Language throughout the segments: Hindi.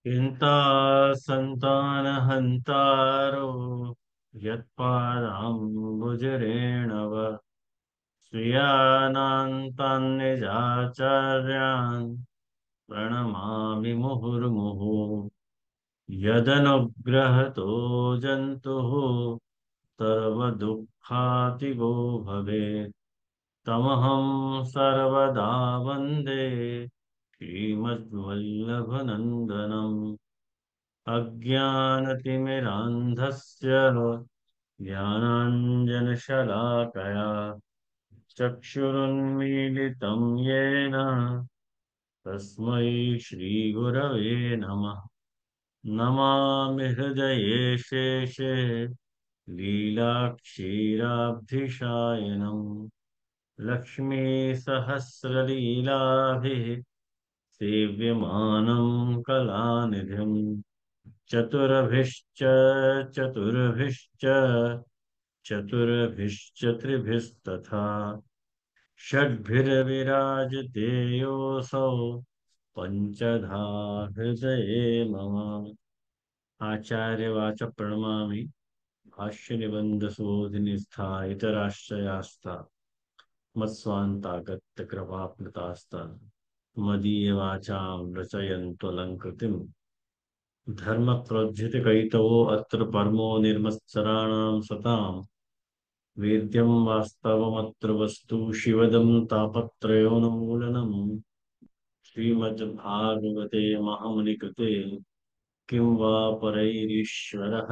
चिन्ता सन्तानहन्तारो यत्पादाम्बुजरेण वा श्रियानान्तान्निजाचार्यान् प्रणमामि मुहुर्मुहुः यदनुग्रहतो जन्तुः सर्वदुःखातिगो भवेत् तमहं सर्वदा वन्दे श्रीमद्वल्लभनन्दनम् अज्ञानतिमिरान्धस्य ज्ञानाञ्जनशलाकया चक्षुरुन्मीलितं येन तस्मै श्रीगुरवे नमः। नमामि हृदये शेषे लीलाक्षीराब्धिशायनम् लक्ष्मीसहस्रलीलाभिः सेव्यमानं कलानिधिम् चतुर्भिश्च चतुर्भिश्च चतुर्भिश्च त्रिभिस्तथा षड्भिर्विराजते योऽसौ पञ्चधा हृदये मम। आचार्यवाच प्रणमामि भाष्यनिबन्धशोधिनि स्थायितराश्रयास्था मत्स्वान्तागत्य कृपाप्लुतास्ता मदीयवाचां रचयन्त्वलङ्कृतिम् धर्मप्रोज्झितकैतवो अत्र परमो निर्मत्सराणां सताम् वेद्यं वास्तवमत्र वस्तु शिवदं तापत्रयोन्मूलनम् श्रीमद्भागवते महामुनिकृते किं वा परैरीश्वरः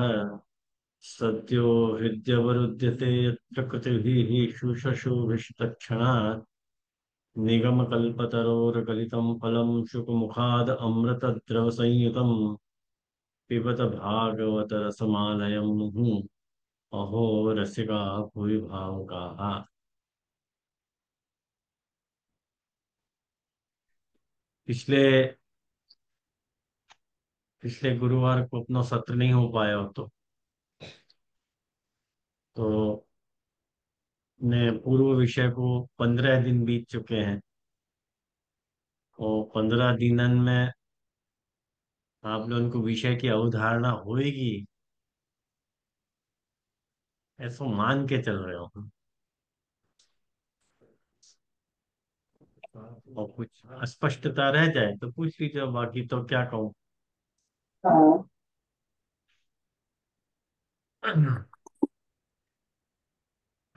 सद्यो हृद्यवरुध्यते यत्र कृतिभिः शुश्रूषुभिस्तत्क्षणात् निगमकल्पतरोर्गलितं फलं शुकमुखाद् अमृतद्रवसंयुतं पिबत भागवत रसमालयं मुहुः अहो रसिका भुवि भावुकाः। पिछले पिछले गुरुवार को अपना सत्र नहीं हो पाया हो तो ने पूर्व विषय को 15 दिन बीत चुके हैं और 15 दिनन में आप लोगों को विषय की अवधारणा होएगी ऐसा मान के चल रहे हो। और कुछ अस्पष्टता रह जाए तो पूछ लीजिए, बाकी तो क्या कहूँ। हाँ।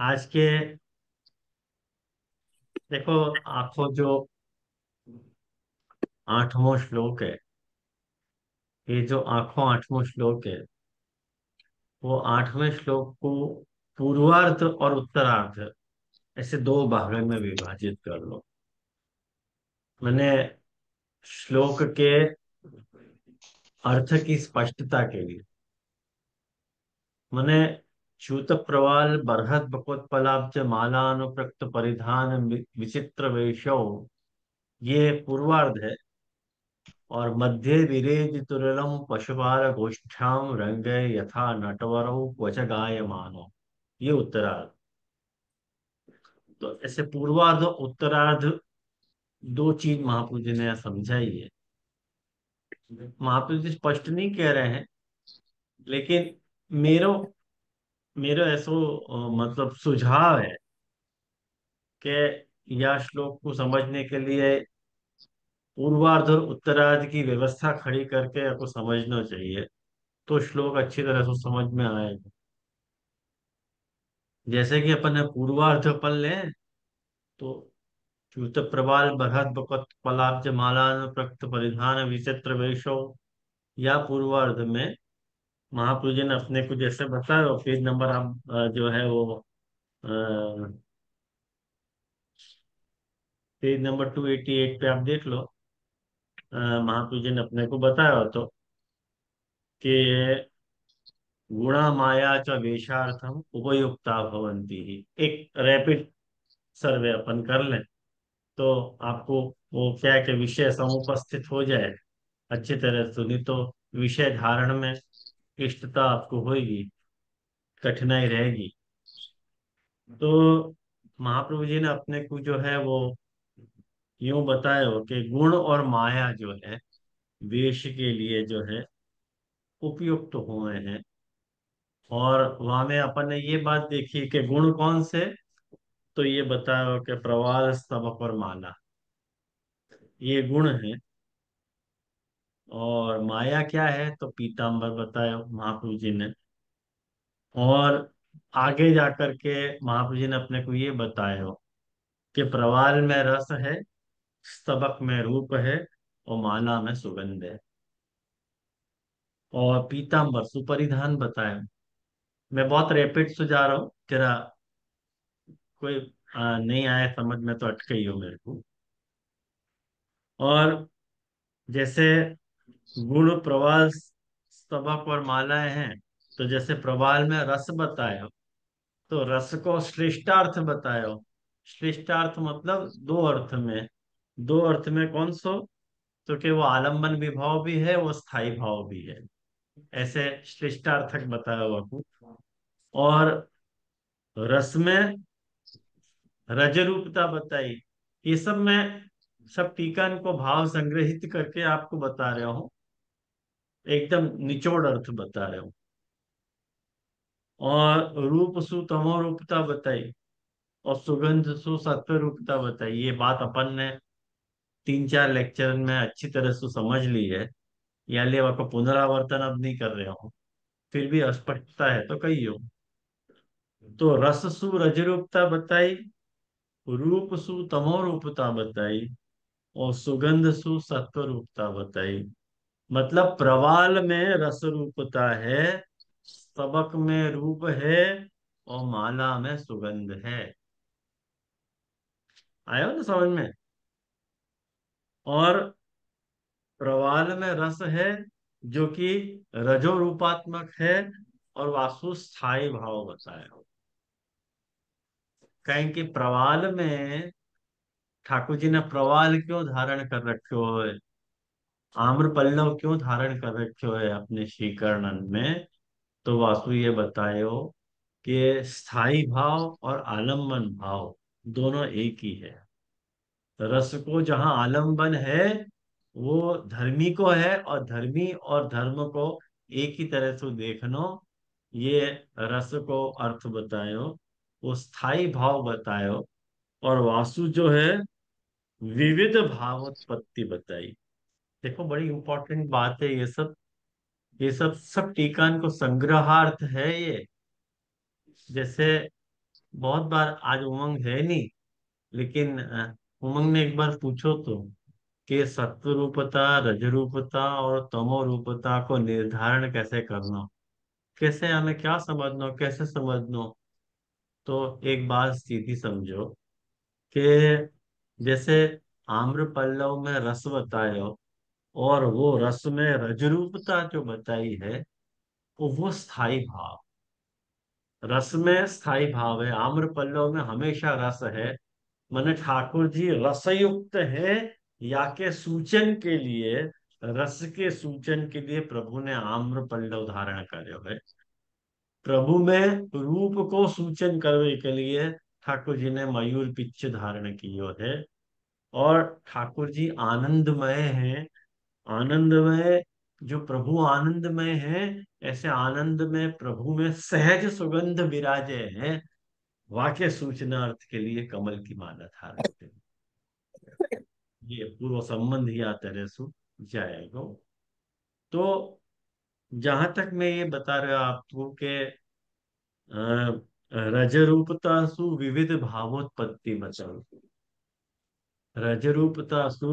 आज के देखो, आंखों जो 8वां श्लोक है, ये जो आंखों 8वां श्लोक है, वो 8वें श्लोक को पूर्वार्ध और उत्तरार्ध ऐसे दो भागों में विभाजित कर लो। मैंने श्लोक के अर्थ की स्पष्टता के लिए मैंने च्यूत प्रवाल बरहत बकोत्पलाब्ज मालानुप्रक्त परिधान विचित्र वेशो, ये पूर्वार्ध है। और मध्य विरेज तुरलम पशुपाल गोष्ठाम रंग यथा नटवरौ क्वच गायमानो, ये उत्तरार्ध। तो ऐसे पूर्वार्ध और उत्तरार्ध दो चीज महाप्रभु जी ने समझाई है। महाप्रभु जी स्पष्ट नहीं कह रहे हैं, लेकिन मेरो मेरो ऐसो मतलब सुझाव है कि यह श्लोक को समझने के लिए पूर्वार्ध और उत्तरार्ध की व्यवस्था खड़ी करके आपको समझना चाहिए, तो श्लोक अच्छी तरह से समझ में आएगा। जैसे कि अपन ने पूर्वार्ध पढ़ लें तो च्युत प्रबाल बृहद बकत पलाब्ज मालान प्रक्त परिधान विचित्र वेशो, या पूर्वार्ध में महाप्रभु जी ने अपने को जैसे बताया। पेज नंबर आप जो है वो पेज नंबर 288 पे आप देख लो। महाप्रभु जी ने अपने को बताया हो तो कि गुणा माया च वेशार्थम उपयुक्ता भवन्ति ही। एक रैपिड सर्वे अपन कर लें तो आपको वो क्या है कि विषय समुपस्थित हो जाए अच्छी तरह से, नहीं तो विषय धारण में क्लिष्टता आपको होगी, कठिनाई रहेगी। तो महाप्रभु जी ने अपने को जो है वो यूं बताया हो कि गुण और माया जो है वेश के लिए जो है उपयुक्त हुए हैं। और वहां में अपन ने ये बात देखी कि गुण कौन से, तो ये बताया कि प्रवाल, स्तबक और माला, ये गुण है। और माया क्या है, तो पीताम्बर बताया महाप्रभु जी ने। और आगे जाकर के महाप्रभु जी ने अपने को ये बताया हो कि प्रवाल में रस है, स्तबक में रूप है, और माला में सुगंध है, और पीताम्बर सुपरिधान बताया। मैं बहुत रैपिड से जा रहा हूँ, जरा कोई नहीं आया समझ में तो अटके ही हो मेरे को। और जैसे गुण प्रवाल, स्तबक और मालाएं हैं, तो जैसे प्रवाल में रस बताया, तो रस को श्रेष्ठार्थ बताया। श्रेष्ठार्थ मतलब दो अर्थ में, दो अर्थ में कौन सो, तो कि वो आलम्बन विभाव भी है, वो स्थाई भाव भी है, ऐसे श्रेष्ठार्थक बताया हुआ को। और रस में रज रूपता बताई। ये सब मैं सब टीका को भाव संग्रहित करके आपको बता रहा हूँ, एकदम निचोड़ अर्थ बता रहा हूँ। और रूप सु तमो रूपता बताई, और सुगंध सु सत्व रूपता बताई। ये बात अपन ने 3-4 लेक्चर में अच्छी तरह से समझ ली है, या ले आपको पुनरावर्तन अब नहीं कर रहा हूँ, फिर भी अस्पष्टता है तो कहियो। तो रस सु रज रूपता बताई, रूप सु तमो रूपता बताई, और सुगंध सु सत्व रूपता बताई। मतलब प्रवाल में रस रूपता है, स्तबक में रूप है, और माला में सुगंध है। आया हो ना समझ में। और प्रवाल में रस है जो कि रजो रूपात्मक है, और वास्तु स्थाई भाव बताया। कहें कि प्रवाल में ठाकुर जी ने प्रवाल क्यों धारण कर रखे हो है, आम्र पल्लव क्यों धारण कर रखे हो है अपने श्री कर्णन में, तो वासु ये बतायो कि स्थाई भाव और आलम्बन भाव दोनों एक ही है। रस को जहां आलम्बन है वो धर्मी को है, और धर्मी और धर्म को एक ही तरह से देखनो, ये रस को अर्थ बतायो। वो स्थाई भाव बतायो। और वासु जो है विविध भावोत्पत्ति बताई। देखो बड़ी इंपॉर्टेंट बात है ये सब, ये सब सब टीकान को संग्रहार्थ है ये। जैसे बहुत बार आज उमंग है नहीं, लेकिन उमंग ने एक बार पूछो तो कि सत्व रूपता, रज रूपता और तमो रूपता को निर्धारण कैसे करना, कैसे हमें क्या समझना, कैसे समझना। तो एक बात सीधी समझो कि जैसे आम्र पल्लव में रस बतायो, और वो रस में रज रूपता जो बताई है, वो स्थाई भाव, रस में स्थाई भाव है। आम्र पल्लव में हमेशा रस है। माने ठाकुर जी रसयुक्त है, या के सूचन के लिए, रस के सूचन के लिए प्रभु ने आम्र पल्लव धारण કર્યો है। प्रभु में रूप को सूचन करने के लिए ठाकुर जी ने मयूर पिच्छ धारण कियो है। और ठाकुर जी आनंदमय हैं, आनंदमय, जो प्रभु आनंदमय है, ऐसे आनंद में प्रभु में सहज सुगंध विराजे हैं। वाक्य सूचनार्थ के लिए कमल की माला धारण करें। ये पूर्व संबंध ही तरह सु जाएगा। तो जहां तक मैं ये बता रहा आपको कि रज रूपता सु विविध भावोत्पत्ति बचाओ, रज रूपता सु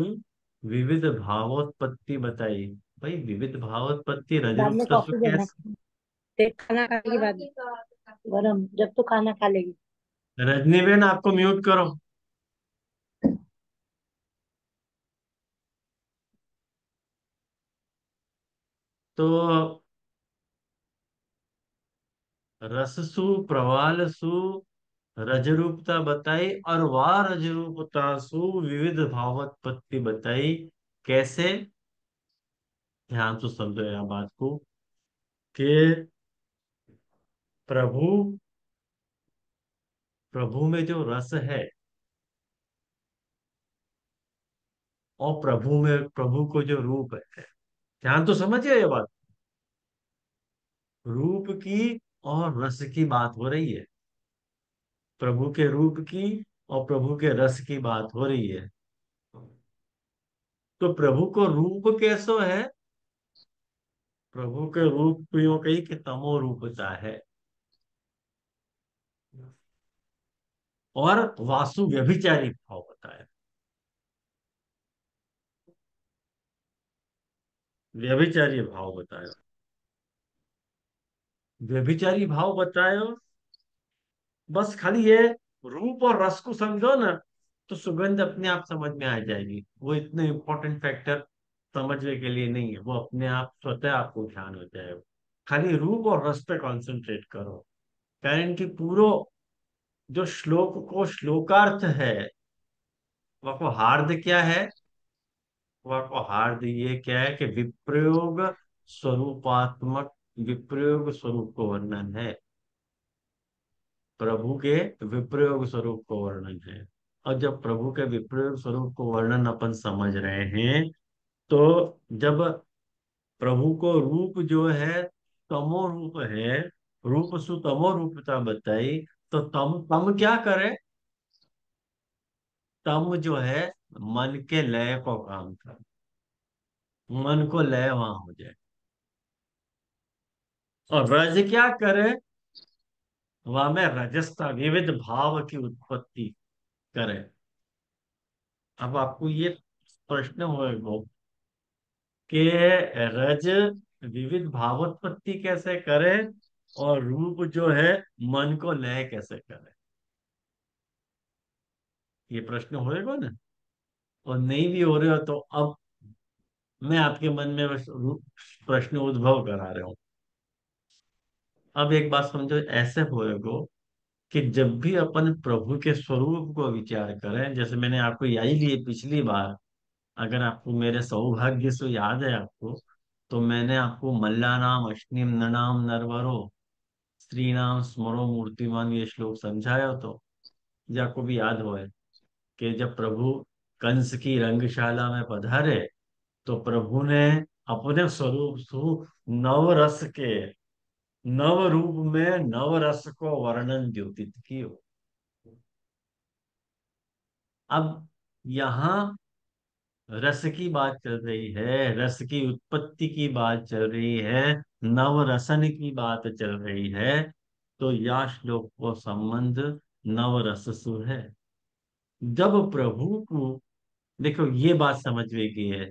विविध भावोत्पत्ति बताई। भाई विविध भावोत्पत्ति रज बाद में रूपता सु कॉफी देना, कैसे। फिर खाना खाने के बाद गरम, जब तो खाना खा लेगी। रजनी बेन आपको म्यूट करो। तो रससु प्रवालसु रजरूपता बताई, और वाह रजरूपता सु विविध भावोत्पत्ति बताई। कैसे, ध्यान से समझो यह बात को कि प्रभु, प्रभु में जो रस है, और प्रभु में प्रभु को जो रूप है, ध्यान तो समझिए ये बात, रूप की और रस की बात हो रही है, प्रभु के रूप की और प्रभु के रस की बात हो रही है। तो प्रभु को रूप कैसो है? प्रभु के रूप यूं कही कि तमो रूपता है, और वासु व्यभिचारी भाव होता है। व्यभिचारी भाव बतायो, व्यभिचारी भाव बतायो। बस खाली ये रूप और रस को समझो ना, तो सुगंध अपने आप समझ में आ जाएगी। वो इतने इंपॉर्टेंट फैक्टर समझने के लिए नहीं है, वो अपने आप स्वतः आपको ध्यान हो जाएगा। खाली रूप और रस पे कंसंट्रेट करो। कारण कि पूरो जो श्लोक को श्लोकार्थ है, वह को हार्द क्या है? वह को हार्द ये क्या है कि विप्रयोग स्वरूपात्मक, विप्रयोग स्वरूप को वर्णन है, प्रभु के विप्रयोग स्वरूप को वर्णन है। और जब प्रभु के विप्रयोग स्वरूप को वर्णन अपन समझ रहे हैं, तो जब प्रभु को रूप जो है तमो रूप है, रूप सु तमो रूपता बताई, तो तम तम क्या करे? तम जो है मन के लय को काम कर, मन को लय वहां हो जाए। और रज क्या करे? वह में रजस्ता विविध भाव की उत्पत्ति करे। अब आपको ये प्रश्न होगा कि रज विविध भावोत्पत्ति कैसे करे, और रूप जो है मन को लय कैसे करे? ये प्रश्न होएगा ना। और नहीं भी हो रहे हो तो अब मैं आपके मन में बस प्रश्न उद्भव करा रहा हूँ। अब एक बात समझो, ऐसे होएगा कि जब भी अपन प्रभु के स्वरूप को विचार करें, जैसे मैंने आपको यही लिए पिछली बार, अगर आपको मेरे सौभाग्य से याद है आपको, तो मैंने आपको मल्लानाम अश्निम ननाम नरवरो स्त्री नाम स्मरो मूर्तिमान ये श्लोक समझाया। तो या आपको भी याद हो है कि जब प्रभु कंस की रंगशाला में पधारे, तो प्रभु ने अपने स्वरूप सु नव रस के, नव रूप में नव रस को वर्णन द्योतित कियो। अब यहाँ रस की बात चल रही है, रस की उत्पत्ति की बात चल रही है, नव रसन की बात चल रही है। तो या श्लोक को संबंध नव रस सु है। जब प्रभु को, देखो ये बात समझ में की है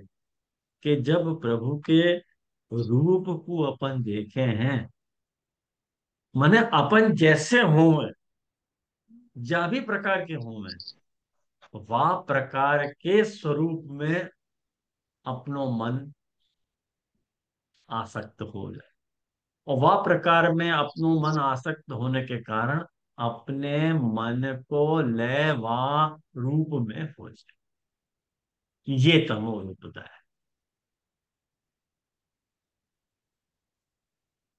कि जब प्रभु के रूप को अपन देखे हैं, माने अपन जैसे हों, जा भी प्रकार के हों, वह प्रकार के स्वरूप में अपनो मन आसक्त हो जाए। और वह प्रकार में अपनो मन आसक्त होने के कारण अपने मन को लय व रूप में हो जाए। ये तमो रूपता है।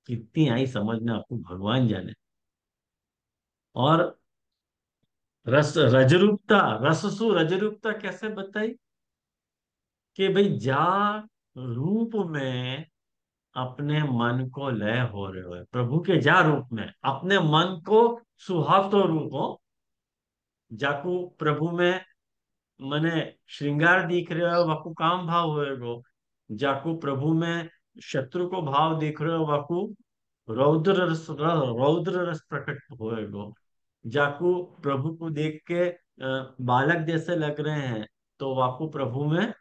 कितनी आई समझ में आपको भगवान जाने। और रस रजरूपता, रससु रजरूपता कैसे बताई? कि भाई जा रूप में अपने मन को लय हो रहे हो, प्रभु के जा रूप में अपने मन को सुहाव तो रूप हो, जाकू प्रभु में मने श्रृंगार दिख रहे हो वाकू काम भाव होएगो, जाकू प्रभु में शत्रु को भाव दिख रहे हो वाकू रौद्र रस प्रकट होएगो। जाकू प्रभु को देख के बालक जैसे लग रहे हैं, तो वाकू प्रभु में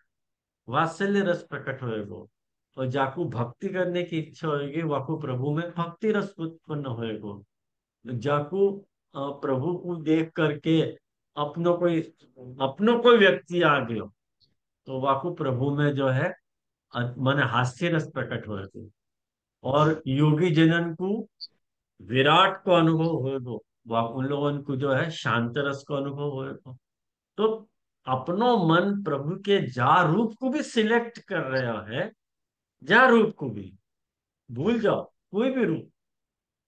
वात्सल्य रस प्रकट होएगो। और जाकू भक्ति करने की इच्छा होगी, वाकू प्रभु में भक्ति रस उत्पन्न होएगो। जाकू प्रभु को देख करके अपनो कोई व्यक्ति आ गयो, तो वाकू प्रभु में जो है मन हास्य रस प्रकट होएगो। और योगी जनन को विराट को अनुभव होएगो, वह उन लोगों को जो है शांत रस को अनुभव होएगो। तो अपनो मन प्रभु के जा रूप को भी सिलेक्ट कर रहा है, जा रूप को भी भूल जाओ, कोई भी रूप,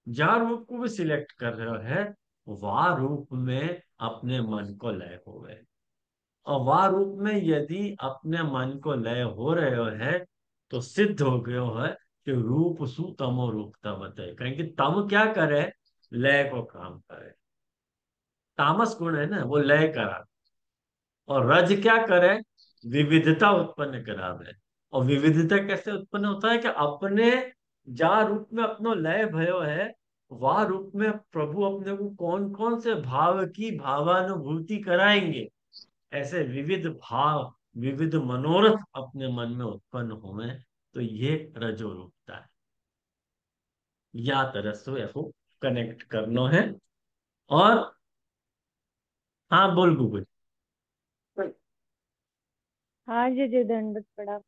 जा रूप को भी सिलेक्ट कर रहा है, वह रूप में अपने मन को लय हो गए। और वह रूप में यदि अपने मन को लय हो रहे है, तो सिद्ध हो गयो है कि रूप सु तमो रूपता बताए, कहें कि तम क्या करे, लय को काम करे। तामस गुण है ना, वो लय करा। और रज क्या करे, विविधता उत्पन्न करावे। और विविधता कैसे उत्पन्न होता है कि अपने जा रूप में अपनो लय भयो है, वह रूप में प्रभु अपने को कौन कौन से भाव की भावानुभूति कराएंगे। ऐसे विविध भाव, विविध मनोरथ अपने मन में उत्पन्न हुए, तो ये रजो रूपता है। या तरह से ऐको कनेक्ट करना है। और हाँ, बोल गूगल। हाँ जी जी, दंडवत प्रणाम।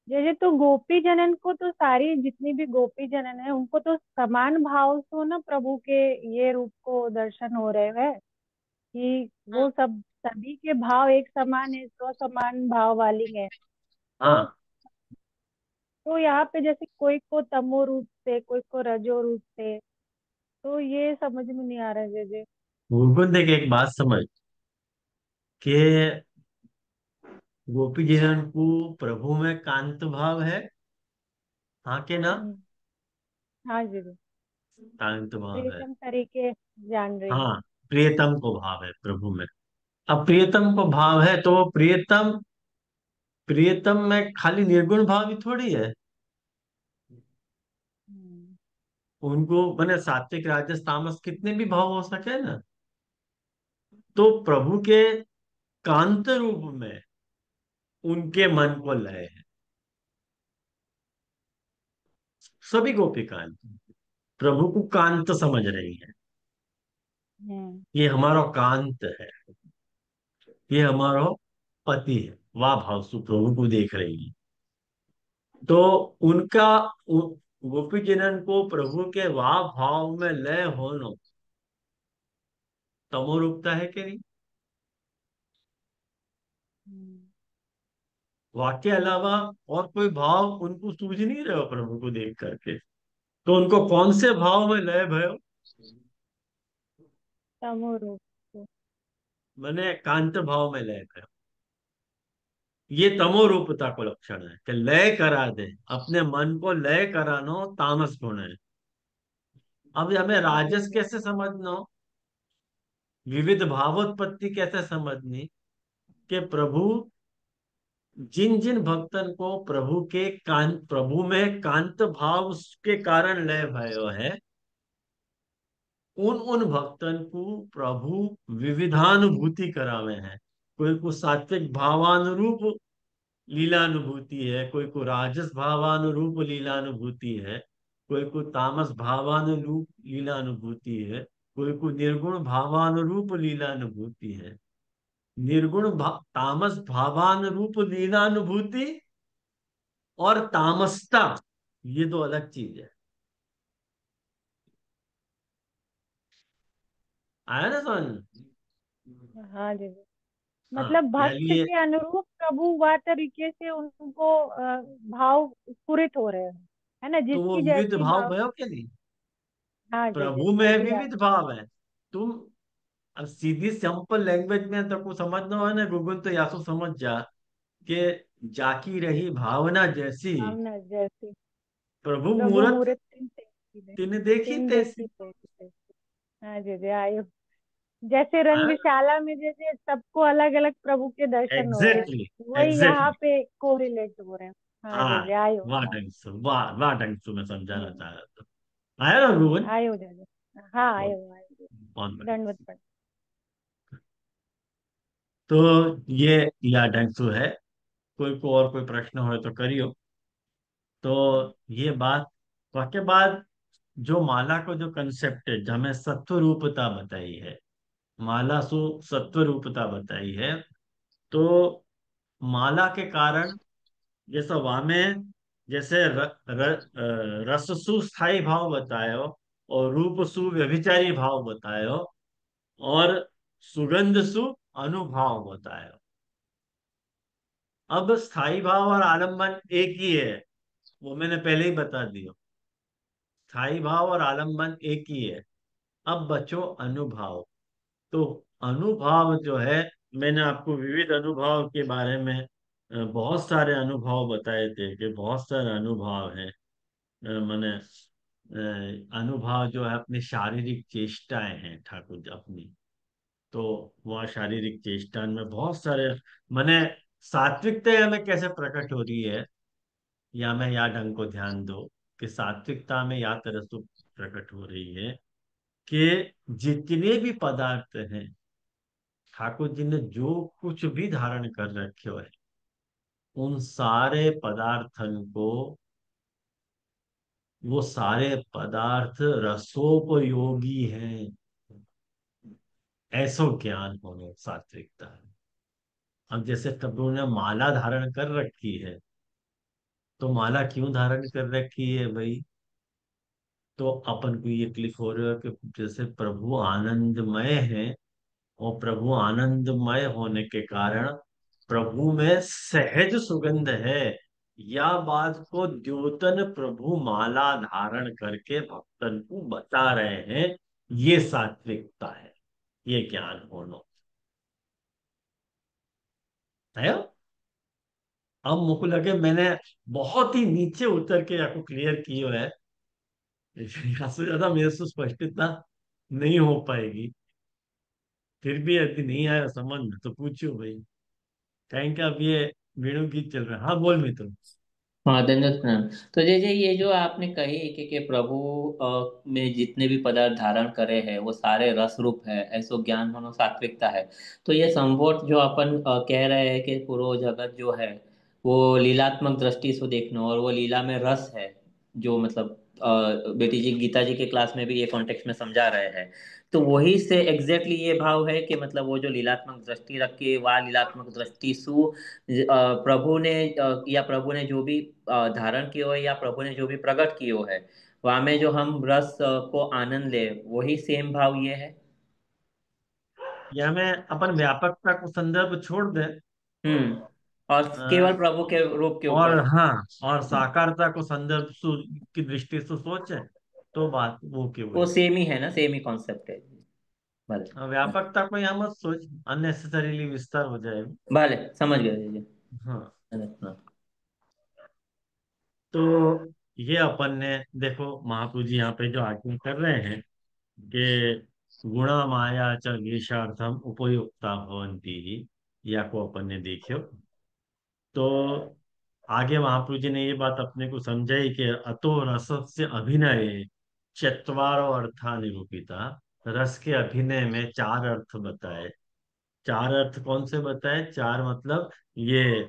जैसे तो गोपी जनन को तो सारी जितनी भी गोपी जनन है उनको तो समान भाव से ना प्रभु के ये रूप को दर्शन हो रहे हैं कि वो सब सभी के भाव एक समान है, तो समान भाव वाली है। तो हाँ, तो यहाँ पे जैसे कोई को तमो रूप से, कोई को रजो रूप से, तो ये समझ में नहीं आ रहा है जैसे। गूगल देख एक बात समझ कि गोपी जीवन को प्रभु में कांत भाव है। हाँ के ना, हम्म, हाँ जी जी। कांत भाव है। प्रीतम तरीके जान रही हूँ। हाँ, प्रियतम को भाव है प्रभु में। अब प्रियतम को भाव है तो वो प्रियतम, प्रियतम में खाली निर्गुण भाव ही थोड़ी है। हम्म उनको मैंने सात्विक राजस तामस कितने भी भाव हो सके ना, तो प्रभु के कांत रूप में उनके मन को लय है। सभी गोपिकाएं प्रभु को कांत समझ रही है। हम्म ये हमारा कांत है, ये हमारा पति है, वाह भाव सु प्रभु को देख रही है। तो उनका गोपी जनन को प्रभु के वाह भाव में लय होना तमो रूपता है कि नहीं। हम्म। वाक्य अलावा और कोई भाव उनको सूझ नहीं रहे हो प्रभु को देख करके, तो उनको कौन से भाव में लय भयो। तमो रूप से। मैंने कांत भाव में लय भयो। ये तमो रूपता को लक्षण है कि लय करा दे, अपने मन को लय कराना तामस गुण है। अब हमें जी राजस जी। कैसे समझना हो, विविध भावोत्पत्ति कैसे समझनी, कि प्रभु जिन जिन भक्तन को प्रभु के कांत, प्रभु में कांत भाव के कारण लय भयो है, उन उन भक्तन को प्रभु विविधानुभूति करावे हैं। कोई को सात्विक भावानुरूप लीलानुभूति है, कोई को राजस भावानुरूप लीलानुभूति है, कोई को तामस भावानुरूप लीलानुभूति है, कोई को निर्गुण भावानुरूप लीलानुभूति है। तामस भावानुरूप लीलानुभूति और तामसता, ये दो अलग चीज है। आया ना समझ। हाँ जी जी। हाँ, मतलब कह भक्त लिए। के अनुरूप प्रभु वह तरीके से उनको भाव स्फुरित हो रहे हैं, है ना, तो वो जिसकी विविध जैसी भाव भाव। भयो क्या नहीं, हाँ जी जी, प्रभु में अभी विविध आया। भाव है। तुम अब सीधी सिंपल लैंग्वेज में तो कुछ समझना हो ना गूगल, तो या तो समझ जा कि जाकी रही भावना जैसी, भावना जैसी, प्रभु प्रभु मूरत मूरत तिन देखी दे, तिन देखी तिन देखी तैसी। तैसी। हाँ जी जी, आयु। जैसे हाँ, रंगशाला में जैसे सबको अलग अलग प्रभु के दर्शन हो रहे हैं, एग्जैक्टली, वही यहाँ एग्जैक्टली। पे कोरिलेट हो रहे हैं। हाँ जी हाँ, जी, आयु वाह आयु। ढंग से, वाह वाह ढंग से मैं समझाना हम्म। चाह रहा था। आया ना गूगल। आयु जी जी। हाँ बहुत, आयु आयु। बहुत दंडवत बढ़िया। प्रणाम। तो ये या ढंग से है। कोई को और कोई प्रश्न हो तो करियो। तो ये बात, वाक्य बाद जो माला को जो कंसेप्ट है, जो हमें सत्व रूपता बताई है, माला सु सत्व रूपता बताई है। तो माला के कारण जैसा वामे, जैसे रस सु स्थाई भाव बतायो, और रूप सु व्यभिचारी भाव बतायो, और सुगंध सु अनुभाव बतायो। अब स्थाई भाव और आलंबन एक ही है, वो मैंने पहले ही बता दिया। स्थाई भाव और आलंबन एक ही है। अब बचो अनुभाव। तो अनुभाव जो है, मैंने आपको विविध अनुभाव के बारे में बहुत सारे अनुभव बताए थे कि बहुत सारे अनुभव हैं। माने अनुभव जो है अपनी शारीरिक चेष्टाएं हैं ठाकुर जी अपनी। तो वह शारीरिक चेष्टा में बहुत सारे माने सात्विकता हमें कैसे प्रकट हो रही है, या मैं या ढंग को ध्यान दो कि सात्विकता में या तरह से प्रकट हो रही है कि जितने भी पदार्थ हैं, ठाकुर जी ने जो कुछ भी धारण कर रखे हो है, उन सारे पदार्थन को, वो सारे पदार्थ रसोपयोगी हैं, ऐसो ज्ञान होने सात्विकता है। अब जैसे कबीर ने माला धारण कर रखी है, तो माला क्यों धारण कर रखी है भाई? तो अपन को ये क्लिक हो रहा है कि जैसे प्रभु आनंदमय है, और प्रभु आनंदमय होने के कारण प्रभु में सहज सुगंध है, या बात को द्योतन प्रभु माला धारण करके भक्तन को बता रहे हैं। ये सात्विकता है, ये ज्ञान होना है। अब मुझको लगे मैंने बहुत ही नीचे उतर के आपको क्लियर किया है, यहाँ से ज्यादा मेरे से स्पष्टता नहीं हो पाएगी। फिर भी यदि नहीं आया समझ में तो पूछो भाई। कहेंगे अब ये वेणु गीत चल रहा है। हाँ बोल मित्र। हाँ, धन्यवाद प्रणाम। तो जैसे ये जो आपने कही कि प्रभु में जितने भी पदार्थ धारण करे हैं वो सारे रस रूप है, ऐसो ज्ञान मनो सात्विकता है। तो ये संभोट जो अपन कह रहे हैं कि पूरा जगत जो है वो लीलात्मक दृष्टि से देखना, और वो लीला में रस है, जो मतलब बेटी जी गीता जी के क्लास में भी ये कॉन्टेक्स्ट में समझा रहे हैं। तो वही से एग्जैक्टली ये भाव है कि मतलब वो जो लीलात्मक दृष्टि रख के वह लीलात्मक दृष्टि सु प्रभु ने या प्रभु ने जो भी धारण किए हो है या प्रभु ने जो भी प्रकट किए हो है, वहाँ में जो हम रस को आनंद ले, वही सेम भाव ये है। या मैं अपन व्यापकता को संदर्भ छोड़ दे, और केवल प्रभु के रूप के और ऊपर। हाँ, और साकारता को संदर्भ की दृष्टि से सोचे, तो बात वो की वो वही। सेम ही है ना, सेम ही कॉन्सेप्ट है। भले। व्यापकता को यहाँ मत सोच, अननेसेसरीली विस्तार हो जाएगा। भले समझ गए जी। हाँ। हाँ। तो ये अपन ने देखो महाप्रभु जी यहाँ पे जो आज्ञा कर रहे हैं कि गुणा माया च वेशार्थम उपयुक्ता भवंती, या को अपन ने देखियो। तो आगे महाप्रभु जी ने ये बात अपने को समझाई कि अतो रसस्य अभिनय चत्वारो अर्था निरूपिता। रस के अभिनय में चार अर्थ बताए। चार अर्थ कौन से बताए? चार मतलब ये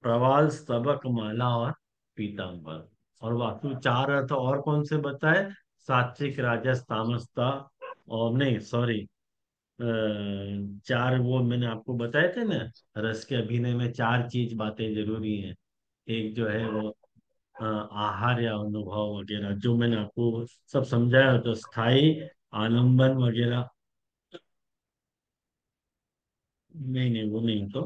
प्रवाल स्तबक माला और पीताम्बर। और बाकी चार अर्थ और कौन से बताए? सात्विक राजस तामसता, और नहीं सॉरी, चार वो मैंने आपको बताए थे ना। रस के अभिनय में चार चीज बातें जरूरी हैं। एक जो है वो आहार या अनुभव वगैरह जो मैंने आपको सब समझाया, तो स्थाई आलंबन वगैरह। नहीं नहीं वो नहीं तो,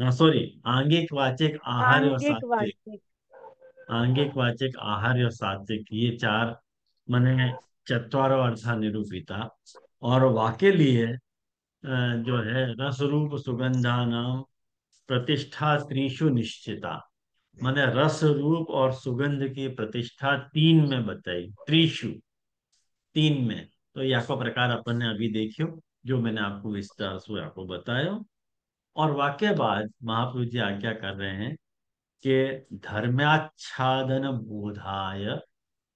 हाँ सॉरी, आंगिक वाचिक आहार और आंगिक सात्विक। वाचिक। आंगिक वाचिक आहार और सात्विक, ये चार मैंने चत्वारो अर्था निरूपिता। और वाके लिए जो है रस रूप सुगंधा नाम प्रतिष्ठा त्रिषु निश्चिता। मैंने रस रूप और सुगंध की प्रतिष्ठा तीन में बताई, त्रिषु, तीन में। तो यह को प्रकार अपन ने अभी देखियो, जो मैंने आपको विस्तार से आपको बताया। और वाक्य बाद महाप्रभु जी आज्ञा कर रहे हैं कि धर्म्याच्छादन बोधाय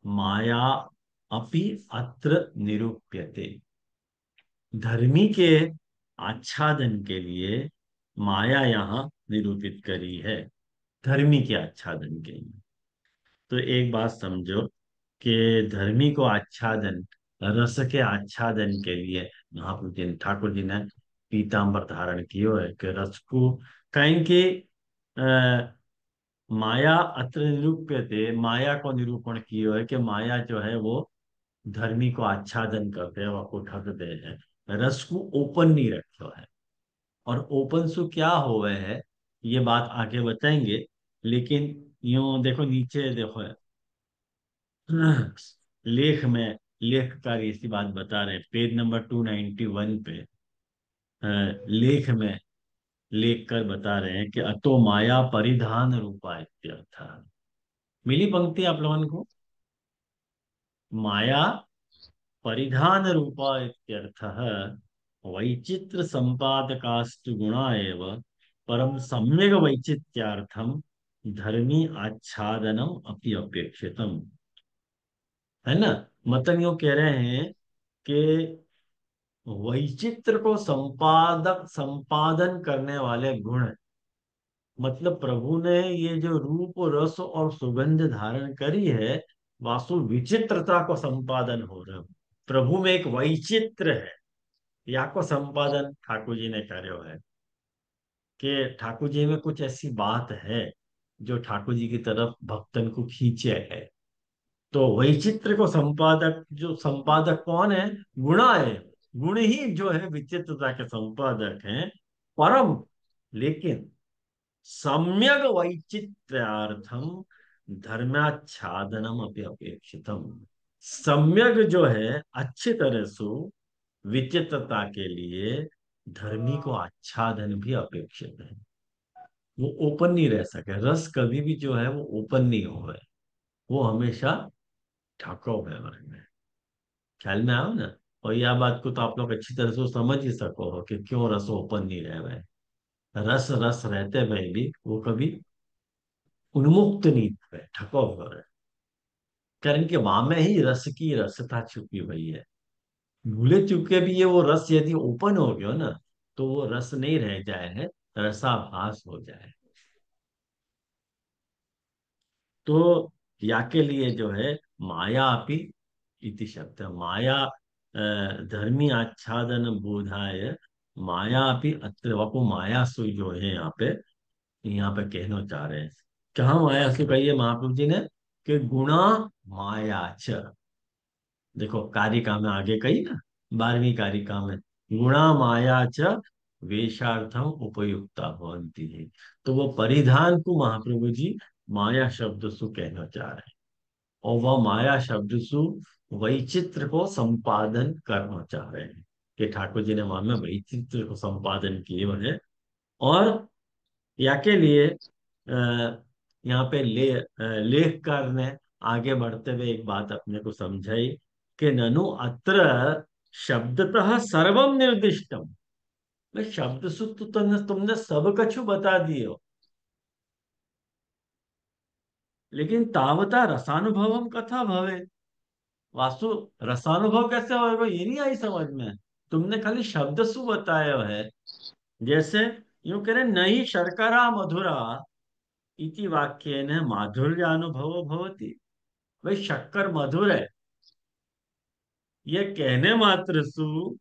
माया अपि अत्र निरूप्यते। धर्मी के आच्छादन के लिए माया यहाँ निरूपित करी है, धर्मी के आच्छादन के लिए। तो एक बात समझो कि धर्मी को आच्छादन, रस के आच्छादन के लिए महाप्रभु जी ठाकुर जी ने पीताम्बर धारण कियो है कि रस को, कहीं कि अ, माया अत्र निरूप्यते, माया को निरूपण कियो है कि माया जो है वो धर्मी को आच्छादन करते हैं, वो ठगते हैं। रस को ओपन नहीं रखो है। और ओपन सु क्या हो गए है, ये बात आगे बताएंगे। लेकिन यूं देखो नीचे देखो, लेख में लेखकार ऐसी बात बता रहे हैं, पेज नंबर 291 पे। लेख में लिख कर बता रहे हैं कि अतो माया परिधान रूपा इत्यर्थ। मिली पंक्ति आप लोगों को? माया परिधान रूपा इत्यर्थः वैचित्र संपादकास्तु गुणा एव परम सम्यक वैचित्र्यार्थम धर्मी आच्छादनम अपि अपेक्षितम। है ना? मतलब यूं कह रहे हैं कि वैचित्र को संपादन करने वाले गुण, मतलब प्रभु ने ये जो रूप रस और सुगंध धारण करी है, वास्तु विचित्रता को संपादन हो रहा है। प्रभु में एक वैचित्र है, या को संपादन ठाकुर जी ने કર્યો है कि ठाकुर जी में कुछ ऐसी बात है जो ठाकुर जी की तरफ भक्तन को खींचे है। तो वैचित्र को संपादक, जो संपादक कौन है? गुणा है। गुण ही जो है विचित्रता के संपादक हैं। परम, लेकिन सम्यक वैचित्र्यार्थम धर्माच्छादनम अपि अपेक्षितम। सम्यक जो है अच्छी तरह से विचित्रता के लिए धर्मी को आच्छादन भी अपेक्षित है। वो ओपन नहीं रह सके, रस कभी भी जो है वो ओपन नहीं हो, वो हमेशा ढका हुआ है मन में। ख्याल में आओ ना? और यह बात को तो आप लोग अच्छी तरह से समझ ही सको हो कि क्यों रस ओपन नहीं रह रहे। रस रस रहते हुए भी वो कभी उन्मुक्त नहीं हुए, ढका हुआ रहे। कारण कि वहां में ही रस की रसता छुपी हुई है। भूले चुके भी ये वो रस यदि ओपन हो गया ना, तो वो रस नहीं रह जाए है, रसाभास हो जाए। तो या के लिए जो है माया अपि इति शब्द, माया धर्मी आच्छादन बोधाय माया अपि अत्र वपु मायासु जो है यहाँ पे कहना चाह रहे हैं। कहाँ मायासु कही है महाप्रभु जी ने? कि गुणा माया च। देखो कारिका में आगे कही ना, 12वीं कारिका में, गुणा माया च वेशार्थम उपयुक्ता भवंती है। तो वो परिधान को महाप्रभु जी माया शब्द से कहना चाह रहे हैं। और वह माया शब्द से वैचित्र को संपादन करना चाह रहे हैं कि ठाकुर जी ने वहां में वैचित्र को संपादन किए हुए हैं। और या के लिए यहाँ पे लेखकार ने आगे बढ़ते हुए एक बात अपने को समझाई कि ननु अत्र शब्दतः सर्वम निर्दिष्टम। मैं शब्द से तो तुमने सब कछु बता दियो, लेकिन तावता रसानुभवम कथा भवे। वास्तु रसानुभव कैसे होगा ये नहीं आई समझ में। तुमने खाली शब्द सु बताया है। जैसे यूं कह रहे, नहीं शर्करा मधुरा इति वाक्येन माधुर्य अनुभव भवति। भाई शक्कर मधुर है, ये कहने मात्र सु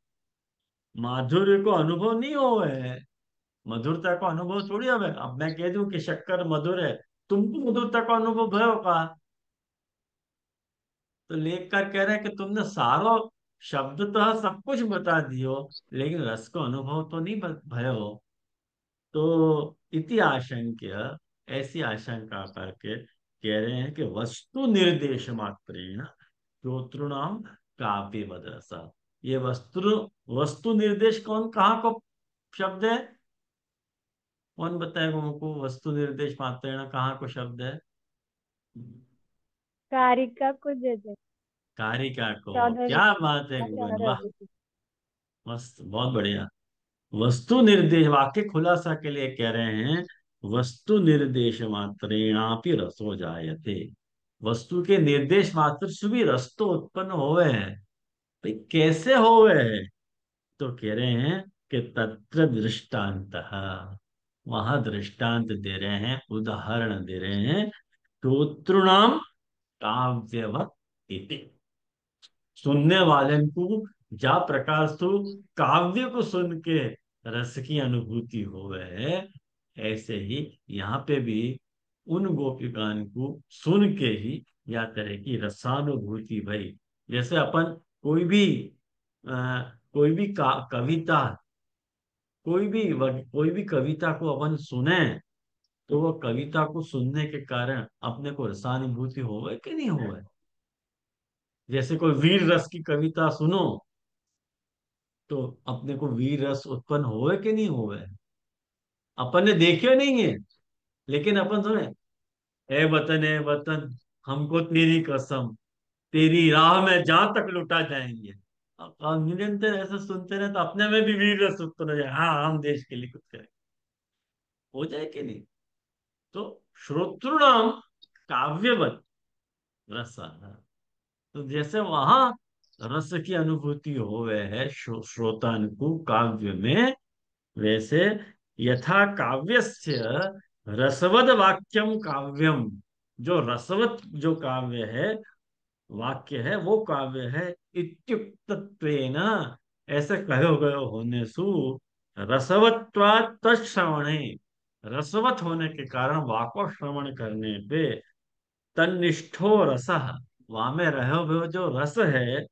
माधुर्य को अनुभव नहीं हो है। मधुरता को अनुभव थोड़ी है। अब मैं कह दूं कि शक्कर मधुर है, तुमको मधुरता का अनुभव भयो का? तो लेखकार कह रहे हैं कि तुमने सारो शब्दतः सब कुछ बता दियो, लेकिन रस को अनुभव तो नहीं भयो। तो इति आशंक्य, ऐसी आशंका करके कह रहे हैं कि वस्तु निर्देश मात्रेण श्रोतृणाम काव्य मदरसा। ये वस्तु वस्तु निर्देश कौन, कहाँ को शब्द है? कौन बताएगा हमको? वस्तु निर्देश मात्रेण कहाँ को शब्द है? कारिका को जय जय। कारिका को। चौधरी क्या बात है गुरुवन, आचार्य वाह! जी। मस्त, बहुत बढ़िया। वस्तु निर्देश, वाक्य खुलासा के लिए कह रहे हैं, वस्तु निर्देश मात्रेणापि रसो जायते। वस्तु के निर्देश मात्र से भी रस तो उत्पन्न होवे है। भाई कैसे होवे है? तो कह रहे हैं कि तत्र दृष्टांत, वहां दृष्टांत दे रहे हैं, उदाहरण दे रहे हैं। श्रोतृणाम काव्यवत इति। सुनने वाले को जा प्रकार से काव्य को सुन के रस की अनुभूति हो है, ऐसे ही यहाँ पे भी उन गोपिकान को सुन के ही या तरह की रसानुभूति भई। जैसे अपन कोई भी कोई भी कविता, कोई भी कविता को अपन सुने, तो वो कविता को सुनने के कारण अपने को रसानुभूति होवे कि नहीं होवे? जैसे कोई वीर रस की कविता सुनो, तो अपने को वीर रस उत्पन्न होवे कि नहीं होवे? अपन ने देखे नहीं है, लेकिन अपन सुने, ए वतन, हमको तेरी कसम, तेरी राह में जहां तक लुटा जाएंगे। अब निरंतर ऐसा सुनते रहे तो अपने में भी वीर रस उत्पन्न हो जाए, हाँ हम देश के लिए कुछ करें, हो जाए कि नहीं। तो श्रोतृणाम काव्यवत रस, तो जैसे वहां रस की अनुभूति हो गए है श्रोतान को काव्य में, वैसे यथा काव्यस्य रसवद वाक्यम काव्यम, जो रसवत जो काव्य है, वाक्य है, वो काव्य है। इत्युक्तत्वेन, ऐसे कहे गए होने सु, रसवत्वात् तत्श्रवणे, रसवत होने के कारण वाको श्रवण करने पे, तन्निष्ठो रसः, वहां में रहे हुए जो रस है,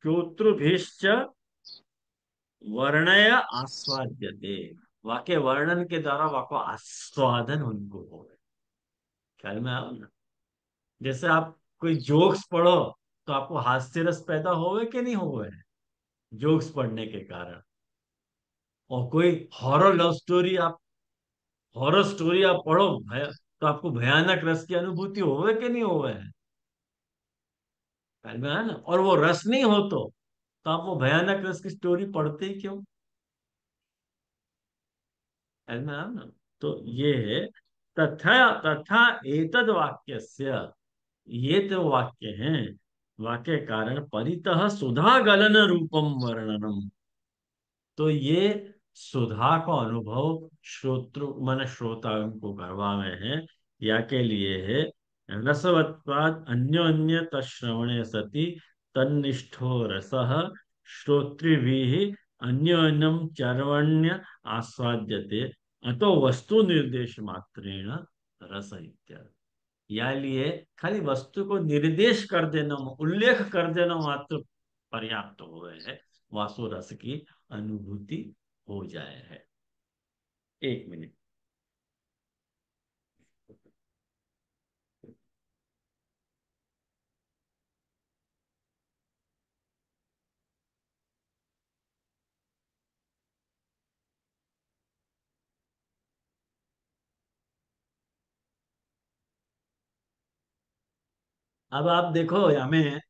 श्रोतृभिश्च वर्णय आस्वाद्यते, वाक्य वर्णन के द्वारा वाको आस्वादन उनको हो, ख्याल में आओ ना। जैसे आप कोई जोक्स पढ़ो तो आपको हास्य रस पैदा होवे कि नहीं होवे, जोक्स पढ़ने के कारण। और कोई हॉरर लव स्टोरी आप, हॉरर स्टोरी आप पढ़ो तो आपको भयानक रस की अनुभूति होवे कि नहीं होवे, ख्याल में आया ना। और वो रस नहीं हो तो आप वो भयानक रस की स्टोरी पढ़ते ही क्यों, ख्याल में आया ना। तो ये है, तथा तथा एतद वाक्यस्य, ये तो वाक्य हैं, वाक्य कारण परितः सुधा गलन रूपम वर्णनम, तो ये सुधा का अनुभव श्रोत्र मन श्रोता को करवा में है, या के लिए है। रसवत्वाद अन्योन्य तश्रवणे सति तन्निष्ठो रसः श्रोतृभिः अन्योन्यम चर्वण्य आस्वाद्यते, अतो वस्तु निर्देश मात्रेण रस इत्यादि, या लिए खाली वस्तु को निर्देश कर देना, उल्लेख कर देना मात्र पर्याप्त हो गए है, वासु रस की अनुभूति हो जाए है। एक मिनट। अब आप देखो हमें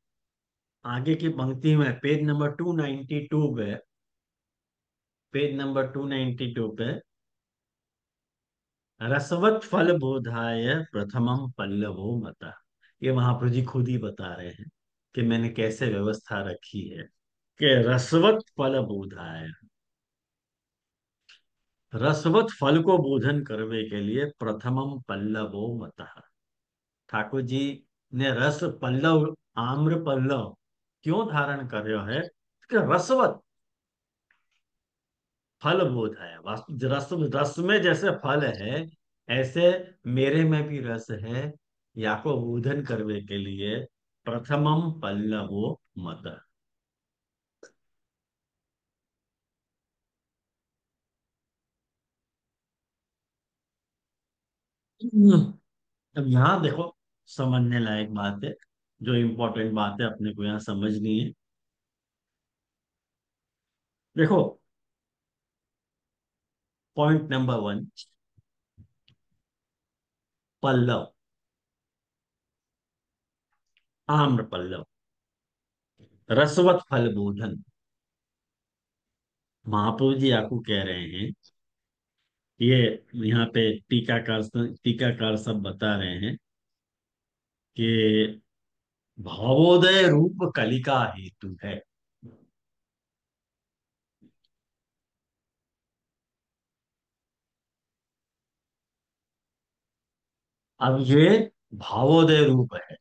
आगे की पंक्ति में पेज नंबर 292 पे, पेज नंबर 292 पे, रसवत फल बोधाय प्रथमम पल्लवो मता, ये महाप्रभु जी खुद ही बता रहे हैं कि मैंने कैसे व्यवस्था रखी है कि रसवत फल बोधाय, रसवत फल को बोधन करने के लिए प्रथमम पल्लवो मतः, ठाकुर जी ने रस पल्लव, आम्र पल्लव क्यों धारण कर रहे है कि रसवत फल बोध है, रस, रस में जैसे फल है, ऐसे मेरे में भी रस है, या को बोधन करने के लिए प्रथमम पल्लवो मत। अब यहाँ देखो, समझने लायक बात है, जो इम्पोर्टेंट बात है अपने को यहाँ समझनी है। देखो, पॉइंट नंबर 1, पल्लव, आम्र पल्लव, रसवत फल बोधन, महाप्रभु जी आपको कह रहे हैं, ये यहाँ पे टीकाकार सब बता रहे हैं कि भावोदय रूप कलिका हेतु है। अब ये भावोदय रूप है,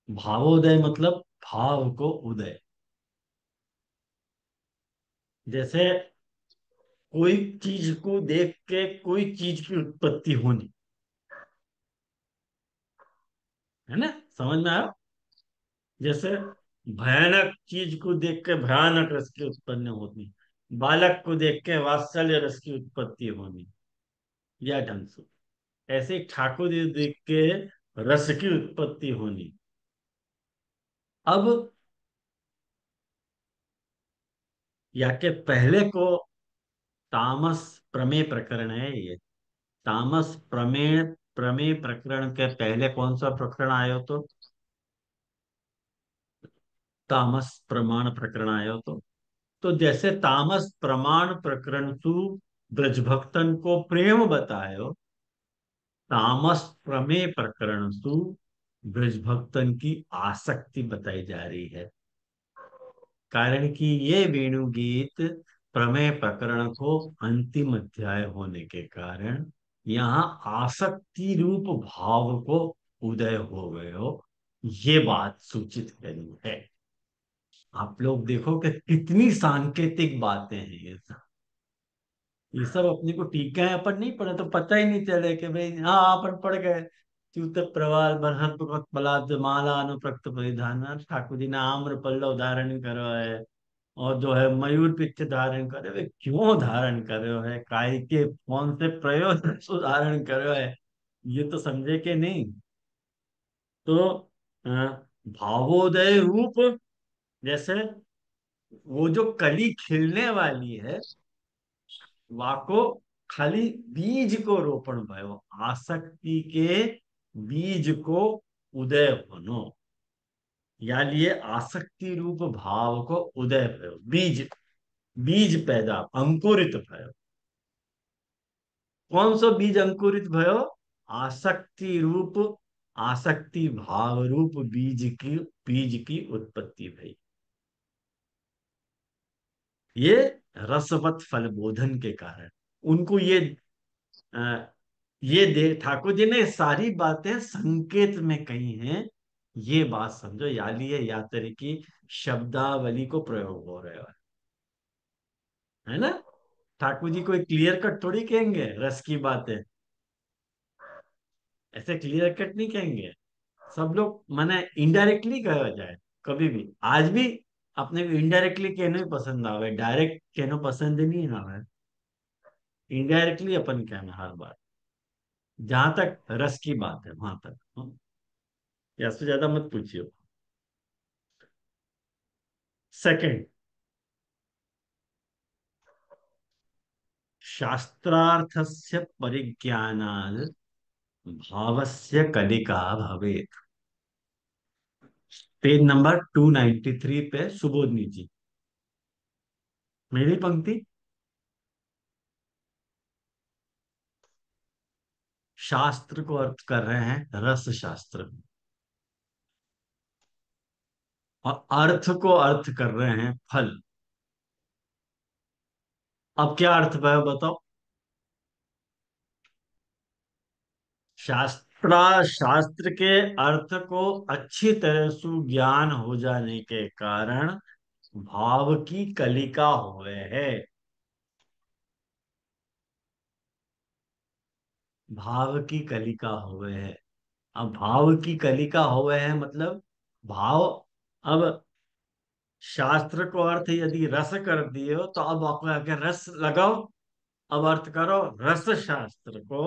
भावोदय मतलब भाव को उदय, जैसे कोई चीज को देख के कोई चीज की उत्पत्ति होनी, है ना, समझ में आया। जैसे भयानक चीज को देख के भयानक रस की उत्पन्न होनी, बालक को देख के वात्सल्य रस की उत्पत्ति होनी, या ढंग से ऐसे ही ठाकुर जी देख के रस की उत्पत्ति होनी। अब या के पहले को तामस प्रमेय प्रकरण है ये। तामस प्रमेय प्रमेय प्रकरण के पहले कौन सा प्रकरण आयो तो? तामस प्रमाण प्रकरण आयो तो जैसे तामस प्रमाण प्रकरण तू ब्रजभक्तन को प्रेम बतायो, तामस प्रमेय प्रकरण तू ब्रजभक्तन की आसक्ति बताई जा रही है। कारण कि ये वेणुगीत प्रमेय प्रकरण को अंतिम अध्याय होने के कारण यहाँ आसक्ति रूप भाव को उदय हो गए हो, ये बात सूचित करी है। आप लोग देखो कि कितनी सांकेतिक बातें हैं ये सब। ये सब अपने को टीका है, अपन नहीं पढ़े तो पता ही नहीं चले कि भाई हाँ अपन पढ़ गए। च्यूत प्रवाल बरहत भगत पलाद माला अनुप्रक्त परिधान, ठाकुर जी ने आम्र पल्लव धारण करो है, और जो है मयूर पिच्छ धारण करे, वे क्यों धारण करो है, काय के कौन से प्रयोजन से धारण करो है, ये तो समझे कि नहीं। तो अ, भावोदय रूप, जैसे वो जो कली खिलने वाली है, वाको खाली बीज को रोपण भयो, आसक्ति के बीज को उदय होनो, या लिए आसक्ति रूप भाव को उदय भयो, बीज बीज पैदा अंकुरित भयो। कौन सा बीज अंकुरित भयो? आसक्ति रूप, आसक्ति भाव रूप बीज की उत्पत्ति भई। ये रसवत फल बोधन के कारण उनको अ, ये दे ठाकुर जी ने सारी बातें संकेत में कही हैं। ये बात समझो, या लिए या तरह की शब्दावली को प्रयोग हो रहा है ना। ठाकुर जी कोई क्लियर कट थोड़ी कहेंगे रस की बातें, ऐसे क्लियर कट नहीं कहेंगे। सब लोग माने इनडायरेक्टली कहा जाए, कभी भी आज भी अपने को इनडायरेक्टली कहना ही पसंद आवे, डायरेक्ट कहना पसंद ही नहीं आवे। इनडायरेक्टली अपन कहना हर बार, जहां तक रस की बात है वहां तक, या इससे ज्यादा मत पूछिए। सेकंड, शास्त्रार्थस्य परिज्ञानात् भावस्य कलिका भवेत्। पेज नंबर 293 पे सुबोधनी जी, मेरी पंक्ति। शास्त्र को अर्थ कर रहे हैं रस शास्त्र, और अर्थ को अर्थ कर रहे हैं फल। अब क्या अर्थ है बताओ? शास्त्र के अर्थ को अच्छी तरह से ज्ञान हो जाने के कारण भाव की कलिका हुए है। भाव की कलिका हुए है। अब भाव की कलिका हुए है मतलब भाव। अब शास्त्र को अर्थ यदि रस कर दिए हो तो अब आपको आगे रस लगाओ। अब अर्थ करो रस शास्त्र को,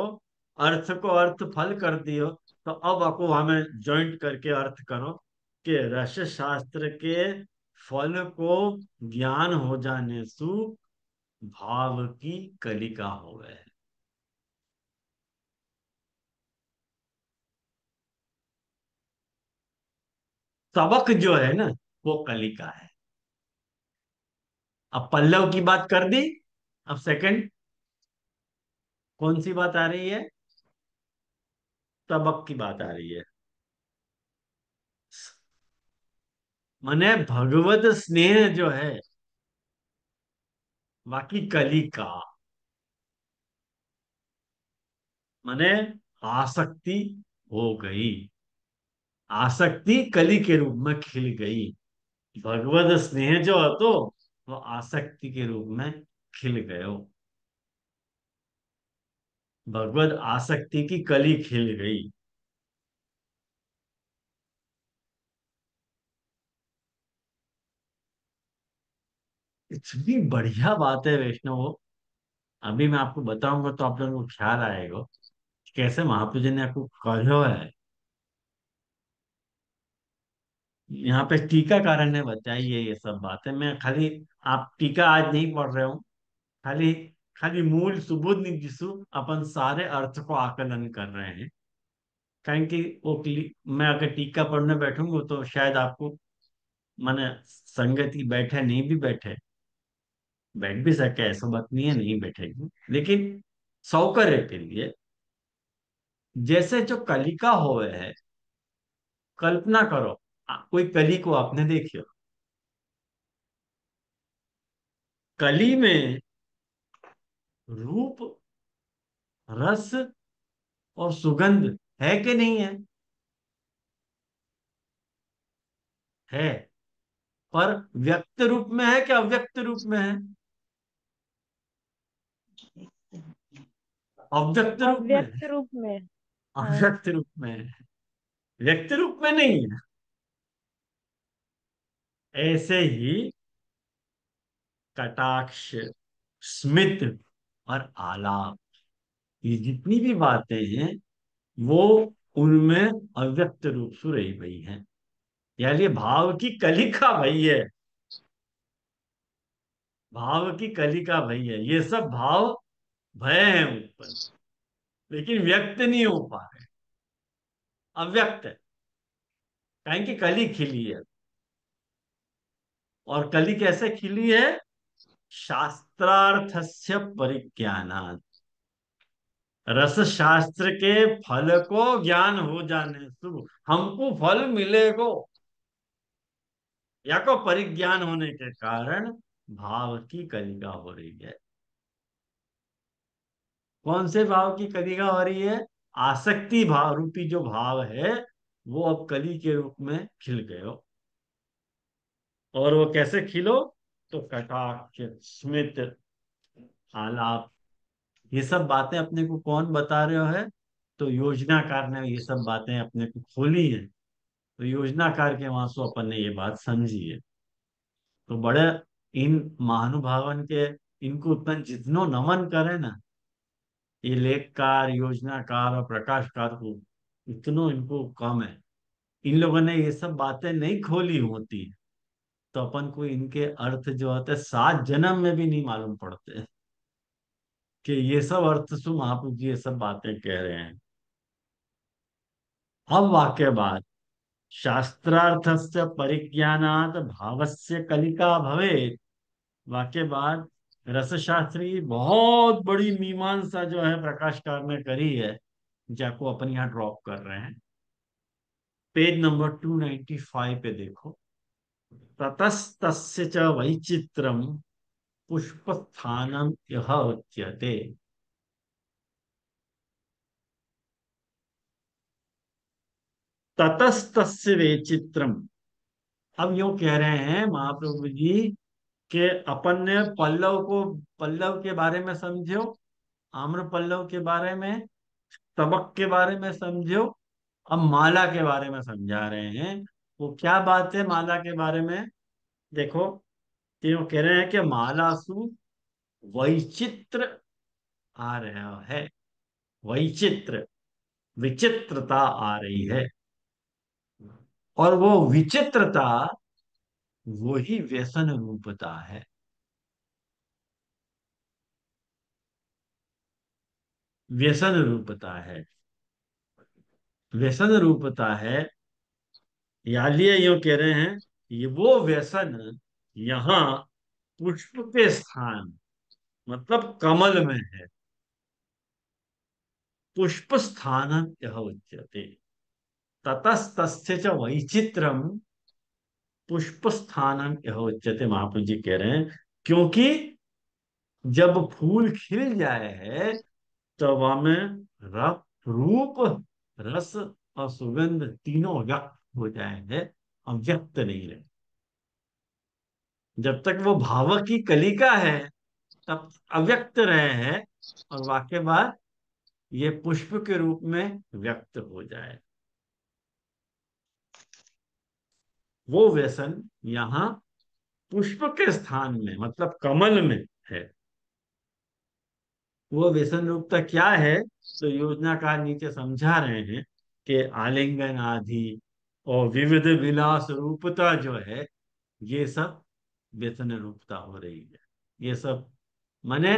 अर्थ को अर्थ फल कर दियो, तो अब आपको हमें ज्वाइंट करके अर्थ करो कि रस शास्त्र के फल को ज्ञान हो जाने सु भाव की कलिका हो गए। सबक जो है ना, वो कलिका है। अब पल्लव की बात कर दी, अब सेकंड कौन सी बात आ रही है? सबक की बात आ रही है। माने भगवत स्नेह जो है, बाकी कलिका, माने आसक्ति हो गई। आसक्ति कली के रूप में खिल गई। भगवत स्नेह जो है तो वो आसक्ति के रूप में खिल गयो। भगवत आसक्ति की कली खिल गई। इतनी बढ़िया बात है वैष्णव। अभी मैं आपको बताऊंगा तो आप लोगों को ख्याल आएगा कि कैसे महाप्रभु जी ने आपको कहो है। यहाँ पे टीकाकार ने बताई है ये सब बातें। मैं खाली, आप टीका आज नहीं पढ़ रहे हो, खाली खाली मूल सुबुध निजिसु अपन सारे अर्थ को आकलन कर रहे हैं। कारण कि मैं अगर टीका पढ़ने बैठूंगा तो शायद आपको माने संगति बैठे नहीं भी बैठे, बैठ भी सके, ऐसा बात नहीं है नहीं बैठेगी, लेकिन सौकर्य के लिए जैसे जो कलिका होवे है, कल्पना करो, कोई कली को आपने देखियो, कली में रूप, रस और सुगंध है कि नहीं है? है। पर व्यक्त रूप में है कि अव्यक्त रूप में है? अव्यक्त रूप में है। अव्यक्त रूप में। हाँ। अव्यक्त रूप में है, व्यक्त रूप में नहीं है। ऐसे ही कटाक्ष, स्मित और आलाप, ये जितनी भी बातें हैं वो उनमें अव्यक्त रूप से रही हुई हैं। यानी ये भाव की कलिका भई है, भाव की कलिका भई है। ये सब भाव भय हैं उत्पन्न, लेकिन व्यक्त नहीं हो पा रहे, अव्यक्त है। कहें कि कली खिली है, और कली कैसे खिली है? शास्त्रार्थस्य परिज्ञानात्, रस शास्त्र के फल को ज्ञान हो जाने से हमको फल मिलेगो, या को परिज्ञान होने के कारण भाव की कलिका हो रही है। कौन से भाव की कलिका हो रही है? आसक्ति भाव रूपी जो भाव है वो अब कली के रूप में खिल गए हो। और वो कैसे खिलो? तो कटाक्ष, स्मित, आलाप, ये सब बातें अपने को कौन बता रहे हो है? तो योजनाकार ने ये सब बातें अपने को खोली है, तो योजनाकार के वहां से अपन ने ये बात समझी है। तो बड़े इन महानुभावन के, इनको उतना जितनो नमन करे ना, ये लेखकार, योजनाकार और प्रकाशकार को, इतनो इनको कम है। इन लोगों ने ये सब बातें नहीं खोली होती तो अपन को इनके अर्थ जो होते हैं 7 जन्म में भी नहीं मालूम पड़ते, कि ये सब अर्थ सु महाप्रभु जी ये सब बातें कह रहे हैं। अब वाक्य बाद, शास्त्रार्थस्य परिज्ञानात् भावस्य कलिका भवेत्। वाक्य बाद रसशास्त्री बहुत बड़ी मीमांसा जो है प्रकाशकार ने करी है, जाको अपन यहाँ ड्रॉप कर रहे हैं। पेज नंबर 295 पे देखो। ततस्तस्य च वैचित्रम पुष्प स्थानम यह उच्यते। ततस्तस्य वैचित्रम, अब यूं कह रहे हैं महाप्रभु जी के अपन ने पल्लव के बारे में समझो, आम्र पल्लव के बारे में, तबक के बारे में समझो, अब माला के बारे में समझा रहे हैं। वो क्या बात है माला के बारे में? देखो, कि वो कह रहे हैं कि मालासु वैचित्र आ रहा है, वैचित्र, विचित्रता आ रही है। और वो विचित्रता वही व्यसन रूपता है। व्यसन रूपता है, व्यसन रूपता है। यालिए यूं कह रहे हैं, ये वो व्यसन यहाँ पुष्प के स्थान, मतलब कमल में है। पुष्प स्थान यह उच्यते। ततस्तस्य च वैचित्रम पुष्प स्थानम यह उच्यते। महाप्रभु जी कह रहे हैं क्योंकि जब फूल खिल जाए है तो वह में रूप, रस और सुगंध तीनों व्यक्त हो जाएंगे, हम व्यक्त नहीं रहे। जब तक वो भाव की कलिका है तब अव्यक्त रहे हैं, और वाक्य बाद ये पुष्प के रूप में व्यक्त हो जाए। वो व्यसन यहाँ पुष्प के स्थान में, मतलब कमल में है। वो व्यसन रूपता क्या है? तो योजनाकार नीचे समझा रहे हैं कि आलिंगन आदि और विविध विलास रूपता जो है, ये सब व्यसन रूपता हो रही है। ये सब माने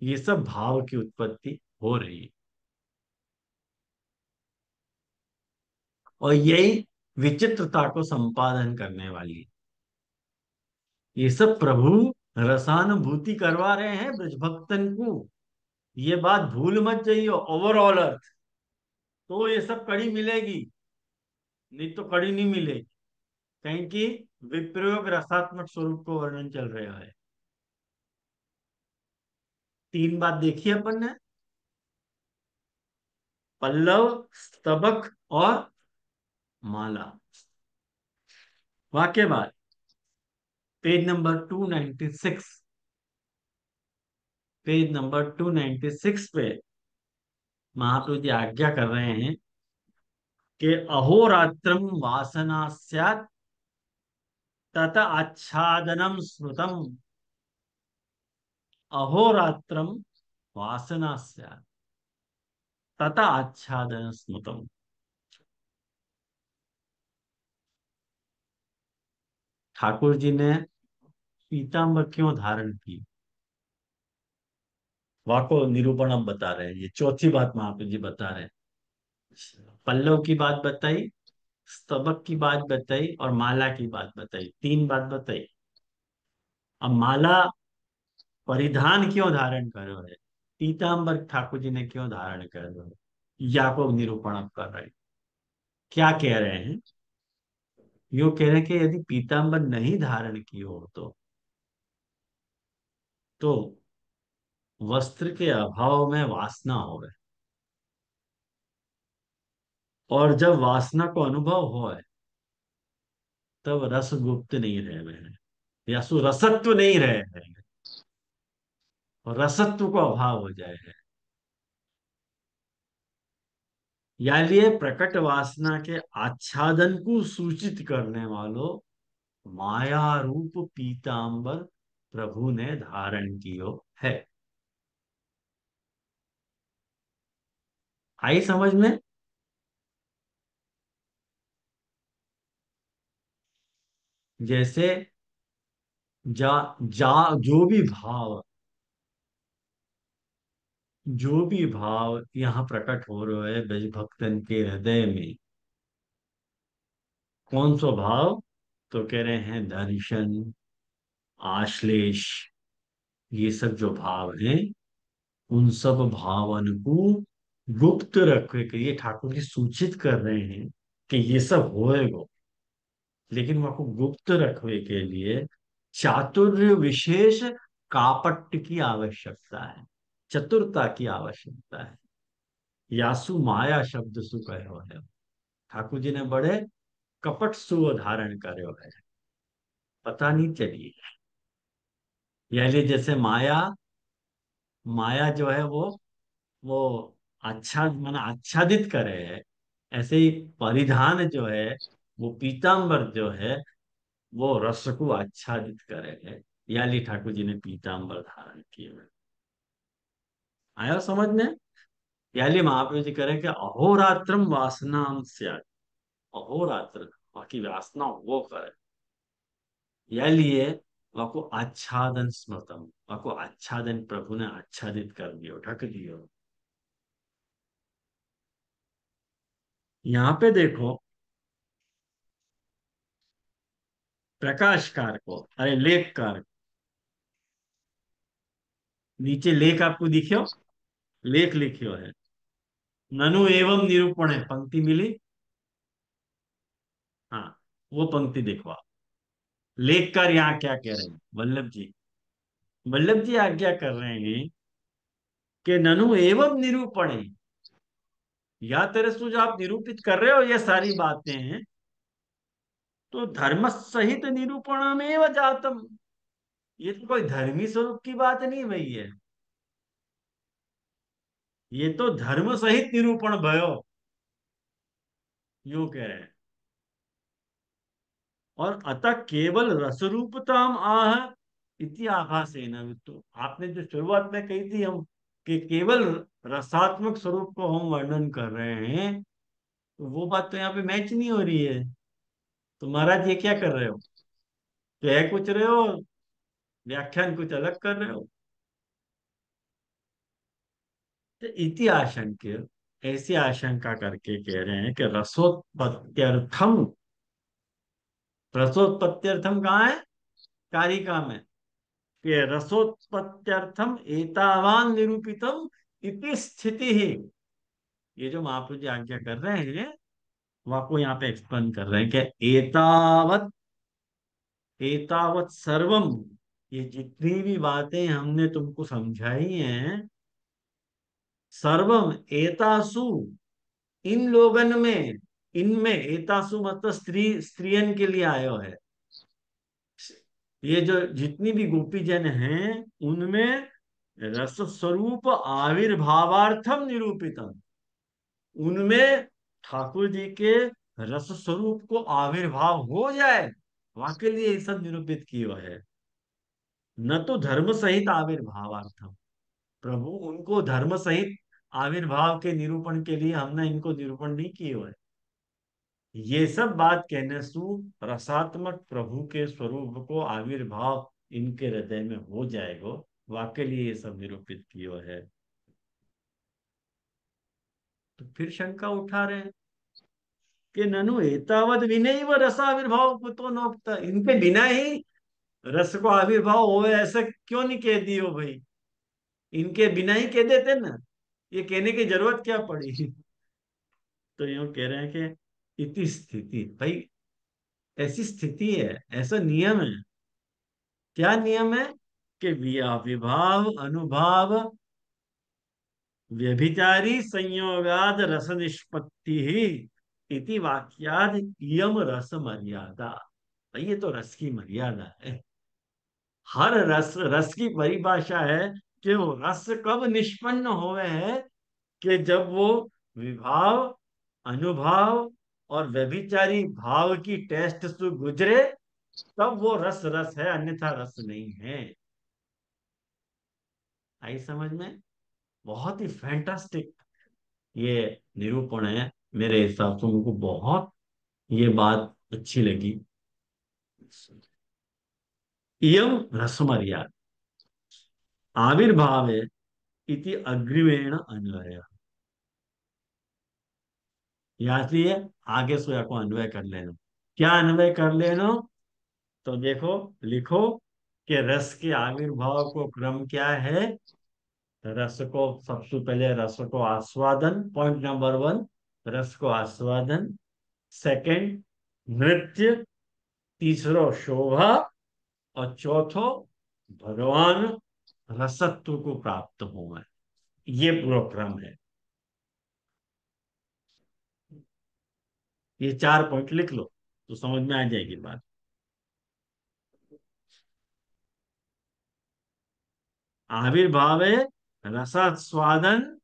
ये सब भाव की उत्पत्ति हो रही है। और यही विचित्रता को संपादन करने वाली है। ये सब प्रभु रसानुभूति करवा रहे हैं ब्रज भक्तन को। ये बात भूल मत जाइयो, ओवरऑल अर्थ तो ये सब कड़ी मिलेगी, नहीं तो कड़ी नहीं मिलेगी। कहीं की विप्रयोग रसात्मक स्वरूप को वर्णन चल रहा है। तीन बात देखी अपन ने, पल्लव, स्तबक और माला। वाक्य बात, पेज नंबर 296, पेज नंबर 296 पे महाप्रभु जी आज्ञा कर रहे हैं कि अहोरात्रम वासना स्यात् तत आच्छादनम स्मृतम। अहोरात्रम वासना स्यात् तत आच्छादन स्मृतम। ठाकुर जी ने पीताम्बर क्यों धारण की, वाको निरूपण अब बता रहे हैं। ये चौथी बात महाप्रभु जी बता रहे हैं। पल्लव की बात बताई, स्तबक की बात बताई और माला की बात बताई, तीन बात बताई। अब माला परिधान क्यों धारण करो है, पीताम्बर ठाकुर जी ने क्यों धारण कर रहे हो, या को निरूपण अब कर रहे हैं। क्या कह रहे हैं, यो कह रहे हैं कि यदि पीताम्बर नहीं धारण की हो तो वस्त्र के अभाव में वासना हो, और जब वासना को अनुभव हो तब रस गुप्त नहीं रहे हैं, या सु रसत्व नहीं रहे हैं, और रसत्व को अभाव हो जाए है। या लिए प्रकट वासना के आच्छादन को सूचित करने वालों माया रूप पीतांबर प्रभु ने धारण कियो है। आई समझ में। जैसे जा जा जो भी भाव, जो भी भाव यहाँ प्रकट हो रहे है ब्रज भक्तन के हृदय में, कौन सा भाव, तो कह रहे हैं दर्शन, आश्लेष, ये सब जो भाव हैं उन सब भावन को गुप्त रखने के लिए ठाकुर जी सूचित कर रहे हैं कि ये सब होएगा, लेकिन वह को गुप्त रखने के लिए चातुर्य विशेष कापट्य की आवश्यकता है, चतुरता की आवश्यकता है। यासु माया शब्द सु कहो है, ठाकुर जी ने बड़े कपट सु धारण करे है, पता नहीं चली। यानी जैसे माया, माया जो है वो अच्छा माना आच्छादित करे है, ऐसे ही परिधान जो है वो पीताम्बर जो है वो रस को आच्छादित करे है। याली ठाकुर जी ने पीताम्बर धारण किए हुए। आया समझ में। याली महाप्रभु जी कह रहे हैं कि अहोरात्रम वासना स्यात्, अहोरात्र बाकी वासना वो करे। यह लिए वह को आच्छादन स्मृतम, वह को आच्छादन प्रभु ने आच्छादित कर दियो, ढक दियो। यहाँ पे देखो प्रकाशकार को, अरे लेखकार, नीचे लेख आपको दिखियो, लेख लिखियो है, ननु एवं निरूपण है, पंक्ति मिली। हाँ, वो पंक्ति देखो आप। लेखकार यहाँ क्या कह रहे हैं, वल्लभ जी, वल्लभ जी आज्ञा कर रहे हैं कि ननु एवं निरूपण है, या तेरे से जो आप निरूपित कर रहे हो ये सारी बातें, तो धर्म सहित निरूपण में जातम, ये तो कोई धर्मी स्वरूप की बात नहीं भई है, ये तो धर्म सहित निरूपण भयो, यूं कह रहे हैं। और अतः केवल रसरूपताम आह इति आभासेन, तो आपने जो शुरुआत में कही थी हम कि केवल रसात्मक स्वरूप को हम वर्णन कर रहे हैं, तो वो बात तो यहाँ पे मैच नहीं हो रही है। तो महाराज ये क्या कर रहे हो, कह कुछ रहे हो, व्याख्यान कुछ अलग कर रहे हो। तो इति आशंक्य, ऐसी आशंका करके कह रहे हैं कि रसोत्पत्त्यर्थम, रसोत्पत्त्यर्थम कहाँ है, कारिका में, कि रसोत्पत्त्यर्थम एतावान निरूपितम इति स्थिति ही। ये जो महाप्रभु जी आज्ञा कर रहे हैं वो आपको यहाँ पे एक्सप्लेन कर रहे हैं कि एतावत, एतावत सर्वम, ये जितनी भी बातें हमने तुमको समझाई हैं, सर्वम एतासु, इन लोगन में, इनमें, एतासु मतलब स्त्रियन के लिए आयो है, ये जो जितनी भी गोपी जन हैं उनमें रस स्वरूप आविर्भावार्थम निरूपितम, उनमें ठाकुर जी के रस स्वरूप को आविर्भाव हो जाए, वाके लिए ये सब निरूपित किया है। न तो धर्म सहित आविर्भावार्थम, प्रभु उनको धर्म सहित आविर्भाव के निरूपण के लिए हमने इनको निरूपण नहीं किए हुए। ये सब बात कहने सु रसात्मक प्रभु के स्वरूप को आविर्भाव इनके हृदय में हो जाएगा, वाके लिए ये सब निरूपित किया है। तो फिर शंका उठा रहे हैं कि ननु एतावत विनय व रसाविर्भाव कुतो नोक्ता, इनके बिना ही रस को आविर्भाव हो ऐसा क्यों नहीं कह दियो भाई, इनके बिना ही कह देते ना, ये कहने की जरूरत क्या पड़ी। तो यूं कह रहे हैं कि इति स्थिति, भाई ऐसी स्थिति है, ऐसा नियम है। क्या नियम है कि विभाव अनुभाव व्यभिचारी संयोगाद रस निष्पत्ति ही इति वाक्याद इयम रस मर्यादा। भाई ये तो रस की मर्यादा है। हर रस, रस की परिभाषा है कि वो रस कब निष्पन्न हुए है, कि जब वो विभाव, अनुभाव और व्यभिचारी भाव की टेस्ट से गुजरे, तब वो रस रस है, अन्यथा रस नहीं है। आई समझ में? बहुत ही फैंटास्टिक ये निरूपण है, मेरे हिसाब से उनको बहुत ये बात अच्छी लगी। इयम रसमर्याद आविर्भाव इति अग्रिमेण अन्वय, याद लिए आगे से को अन्वय कर लेना। क्या अन्वय कर लेना? तो देखो, लिखो कि रस के आविर्भाव को क्रम क्या है। रस को सबसे पहले रस को आस्वादन, पॉइंट नंबर वन, रस को आस्वादन। सेकंड नृत्य। तीसरो शोभा। और चौथो भगवान रसत्व को प्राप्त हुआ। ये पूरा क्रम है। ये चार पॉइंट लिख लो तो समझ में आ जाएगी बात। आविर्भाव है, रसास्वादन,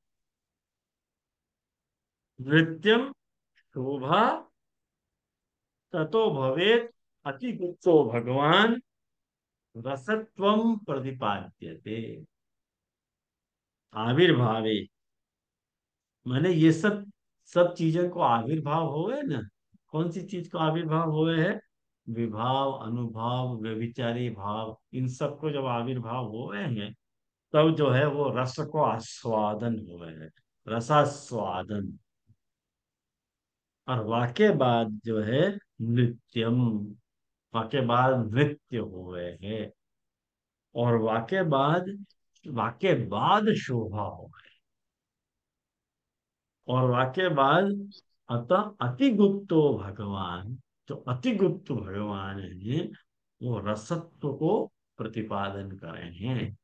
नृत्यम, शोभा, ततो भवेत अति गुप्तो भगवान रसत्वम प्रतिपाद्यते। आविर्भावे माने ये सब, सब चीजों को आविर्भाव होवे ना। कौन सी चीज को आविर्भाव होवे है? विभाव, अनुभाव, व्यभिचारी भाव, इन सब को जब आविर्भाव हुए हैं, तब जो है वो रस को आस्वादन हुए है, रसास्वादन। और वाके बाद जो है नृत्यम, वाके बाद नृत्य हुए हैं। और वाके बाद शोभा हो गए। और वाके बाद अतः अति गुप्तो भगवान, जो अति गुप्त भगवान है वो रसत्व को प्रतिपादन करे हैं,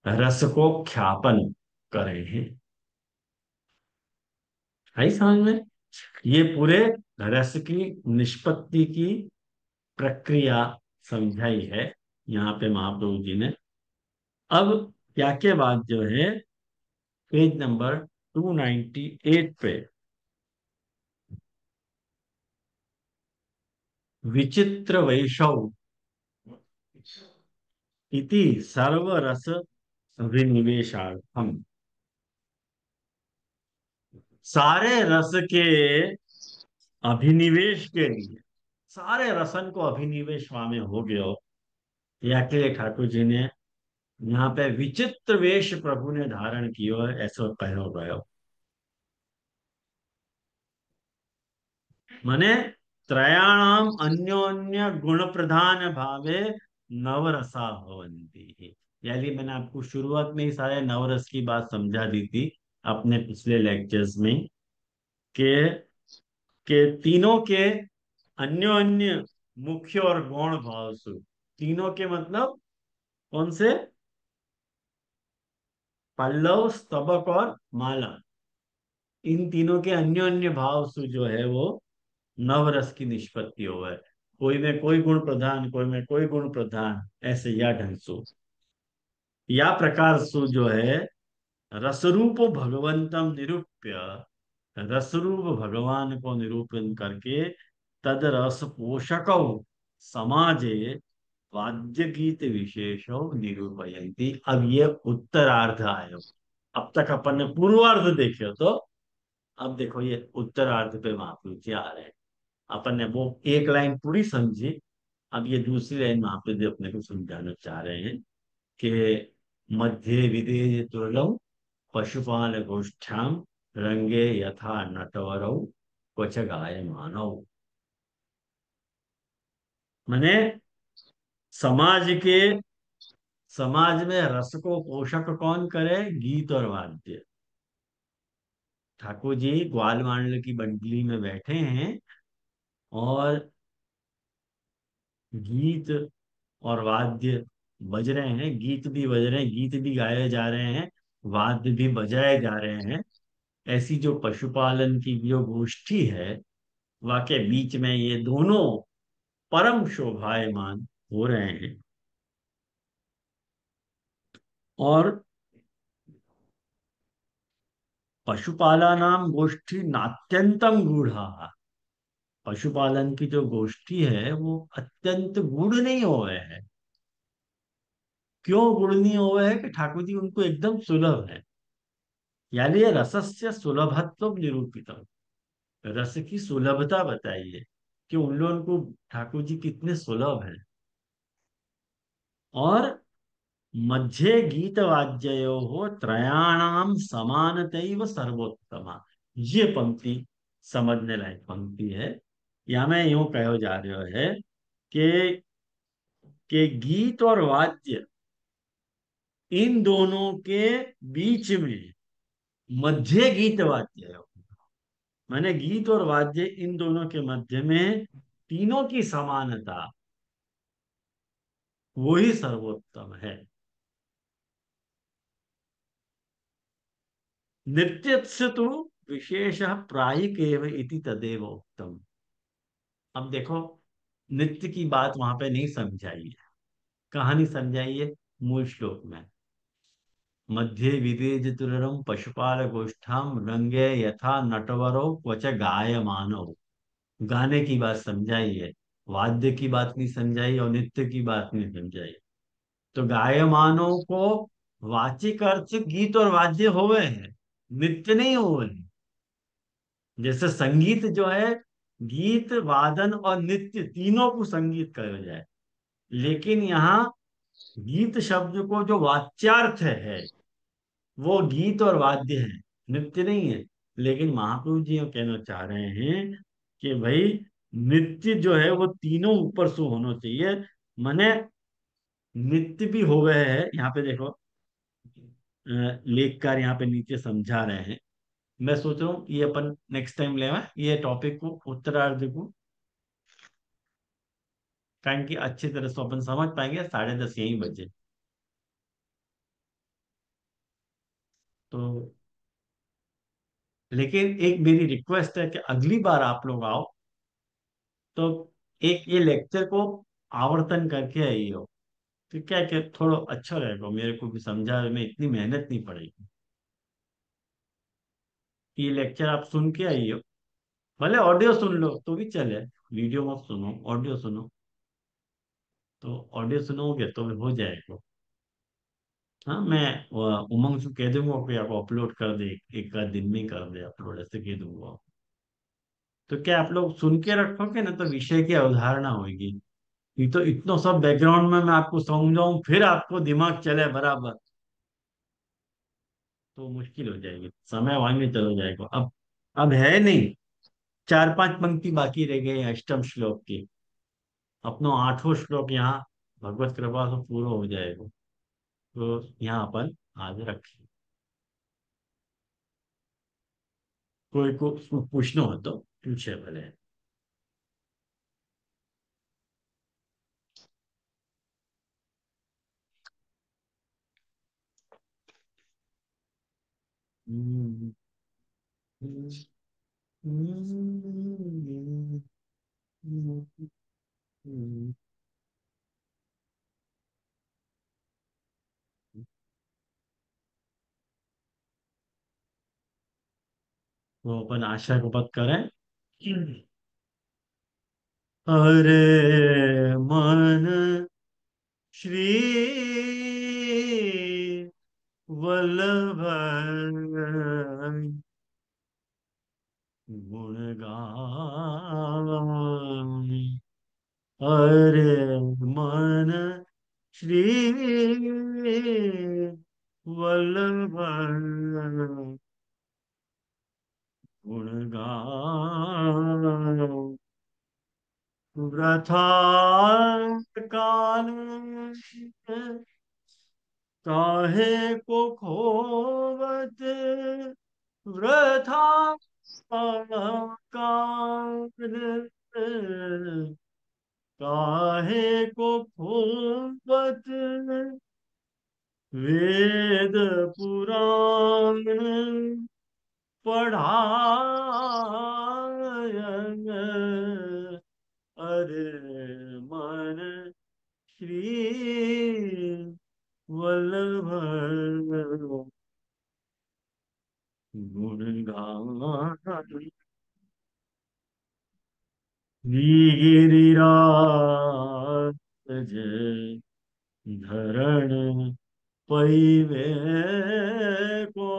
रस को ख्यापन करे हैं। आई समझ में? ये पूरे रस की निष्पत्ति की प्रक्रिया समझाई है यहाँ पे महाप्रभु जी ने। अब क्या के बाद जो है पेज नंबर 298 पे, विचित्र वैशव इति सर्वरस विनिवेशार्थम, सारे रस के अभिनिवेश के लिए, सारे रसन को अभिनिवेश में हो गया, या के ठाकुर जी ने यहाँ पे विचित्र वेश प्रभु ने धारण कियो है ऐसो कहो गयो। माने त्रयाणाम अन्योन्य गुण प्रधान भावे नवरसा भवन्ति। यानी मैंने आपको शुरुआत में ही सारे नवरस की बात समझा दी थी अपने पिछले लेक्चर्स में, कि तीनों के अन्योन्य मुख्य और गौण भाव से। तीनों के मतलब कौन से? पल्लव, स्तबक और माला। इन तीनों के अन्योन्य भाव से जो है वो नवरस की निष्पत्ति हो है। कोई में कोई गुण प्रधान, कोई में कोई गुण प्रधान, ऐसे या ढंग सु या प्रकार सु जो है रसरूप भगवंतम निरूप्य, रसरूप भगवान को निरूपण करके तद रस पोषक समाजे वाद्य गीत विशेषो निरूपयन्ति। अब ये उत्तरार्ध आयो। अब तक अपन ने पूर्वार्ध देखे तो अब देखो ये उत्तरार्ध पे महाप्रभु जी आ रहे हैं। अपन ने वो एक लाइन पूरी समझी, अब ये दूसरी लाइन महाप्रभु जी अपने को समझाना चाह रहे हैं कि मध्य विदेह दुर्लभ पशुपाल गोष्ठ्याम रंगे यथा नटवरौ क्वच गाय मानव। मैंने समाज के समाज में रस को पोषक कौन करे? गीत और वाद्य। ठाकुर जी ग्वाल मांडल की मंडली में बैठे हैं और गीत और वाद्य बज रहे हैं, गीत भी बज रहे हैं, गीत भी गाए जा रहे हैं, वाद्य भी बजाए जा रहे हैं। ऐसी जो पशुपालन की जो गोष्ठी है, वाकई बीच में ये दोनों परम शोभायमान हो रहे हैं। और पशुपालनाम गोष्ठी नात्यंतम गूढ़ा। पशुपालन की जो गोष्ठी है वो अत्यंत गूढ़ नहीं हो रहे हैं। क्यों गूढ़ नहीं हो रहे हैं? कि ठाकुर जी उनको एकदम सुलभ है। यानी ये रसस्य सुलभत्व निरूपित, रस की सुलभता बताइए कि उन लोगों को ठाकुर जी कितने सुलभ हैं। और मध्य गीत वाद्यो हो त्रयाणाम समानतैव सर्वोत्तमा। ये पंक्ति समझने लायक पंक्ति है। या मैं यूं कहो जा रहा है कि गीत और वाद्य इन दोनों के बीच में मध्य गीत वाद्य है। माने गीत और वाद्य इन दोनों के मध्य में तीनों की समानता, वही सर्वोत्तम है। नित्यस्य तो विशेष प्रायिक एव इति तदेव उत्तम। अब देखो नित्य की बात वहां पे नहीं समझाई है। कहानी समझाई है मूल श्लोक में। मध्य विदेज तुररम पशुपाल गोष्ठाम रंगे यथा नटवरो क्वच गायमानो। गाने की बात समझाई है, वाद्य की बात नहीं समझाई और नृत्य की बात नहीं समझाई। तो गायमानों को वाचिक अर्थ गीत और वाद्य होवे हैं, नृत्य नहीं होवे हैं। जैसे संगीत जो है, गीत वादन और नृत्य तीनों को संगीत कहा जाए। लेकिन यहाँ गीत शब्द को जो वाच्यार्थ है वो गीत और वाद्य है, नृत्य नहीं है। लेकिन महाप्रभु जी ये कहना चाह रहे हैं कि भाई नृत्य जो है वो तीनों ऊपर से होना चाहिए। माने नृत्य भी हो गए हैं। यहाँ पे देखो लेखकार यहाँ पे नीचे समझा रहे हैं। मैं सोच रहा हूँ ये अपन नेक्स्ट टाइम ले ये टॉपिक को, उत्तरार्ध को, कारण कि अच्छी तरह से अपन समझ पाएंगे। 10:30 यही बजे। तो लेकिन एक मेरी रिक्वेस्ट है कि अगली बार आप लोग आओ तो एक ये लेक्चर को आवर्तन करके आइए हो। तो क्या क्या थोड़ा अच्छा रहेगा, मेरे को भी समझा में इतनी मेहनत नहीं पड़ेगी। ये लेक्चर आप सुन के आइए हो, भले ऑडियो सुन लो तो भी चले, वीडियो मत सुनो, ऑडियो सुनो। तो ऑडियो सुनोगे तो हो जाएगा। हाँ मैं उमंग से कह दूंगा कि आप अपलोड कर दे, एक आध दिन में ही कर दे अपलोड, ऐसे कह दूंगा। तो क्या आप लोग सुन के रखोगे ना तो विषय की अवधारणा होगी। ये तो इतना सब बैकग्राउंड में मैं आपको समझाऊं फिर आपको दिमाग चले बराबर, तो मुश्किल हो जाएगी, समय वहां में चला जाएगा। अब है नहीं, 4-5 पंक्ति बाकी रह गए हैं अष्टम श्लोक की। अपनो 8वां श्लोक यहाँ भगवत कृपा से पूरा हो जाएगा। तो यहाँ अपन आज रखें। कोई को पूछना हो तो पूछे भले। हम्म, हम्म, हम्म, हम्म। तो अपन आशा को पत करें। अरे मन श्री वल्लभ गुण गान। अरे मन श्री वल्लभ गुण गान। वृथा काल काहे को खोवत, वृथा काल काहे को खोवत, वेद पुराण पढ़ायन। अरे मन श्री वल्लभ गुण गान। गिरिराज जय धरण पैवे को,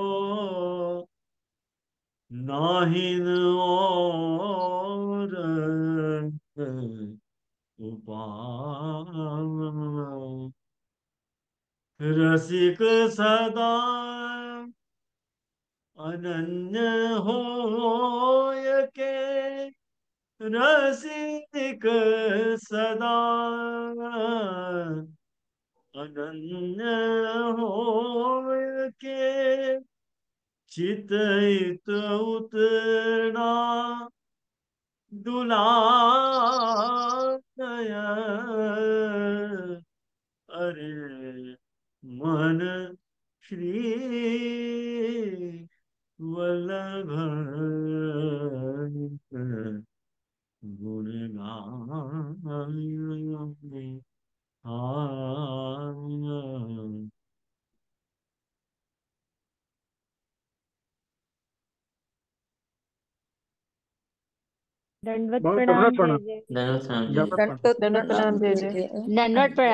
नाहिन और उपाय। रसिक सदा अनन्य होय के, रसिक सदा अनन्य होय के, चितहित उतना दुलार। अरे मन श्री वल्लभ गुण गान। दंडवत बहुत प्रणाम दंडवत जय प्रणाम। जय। धन्यवाद। दंडवत प्रणाम। दंडवत प्रणाम जय जय। दंडवत प्रणाम।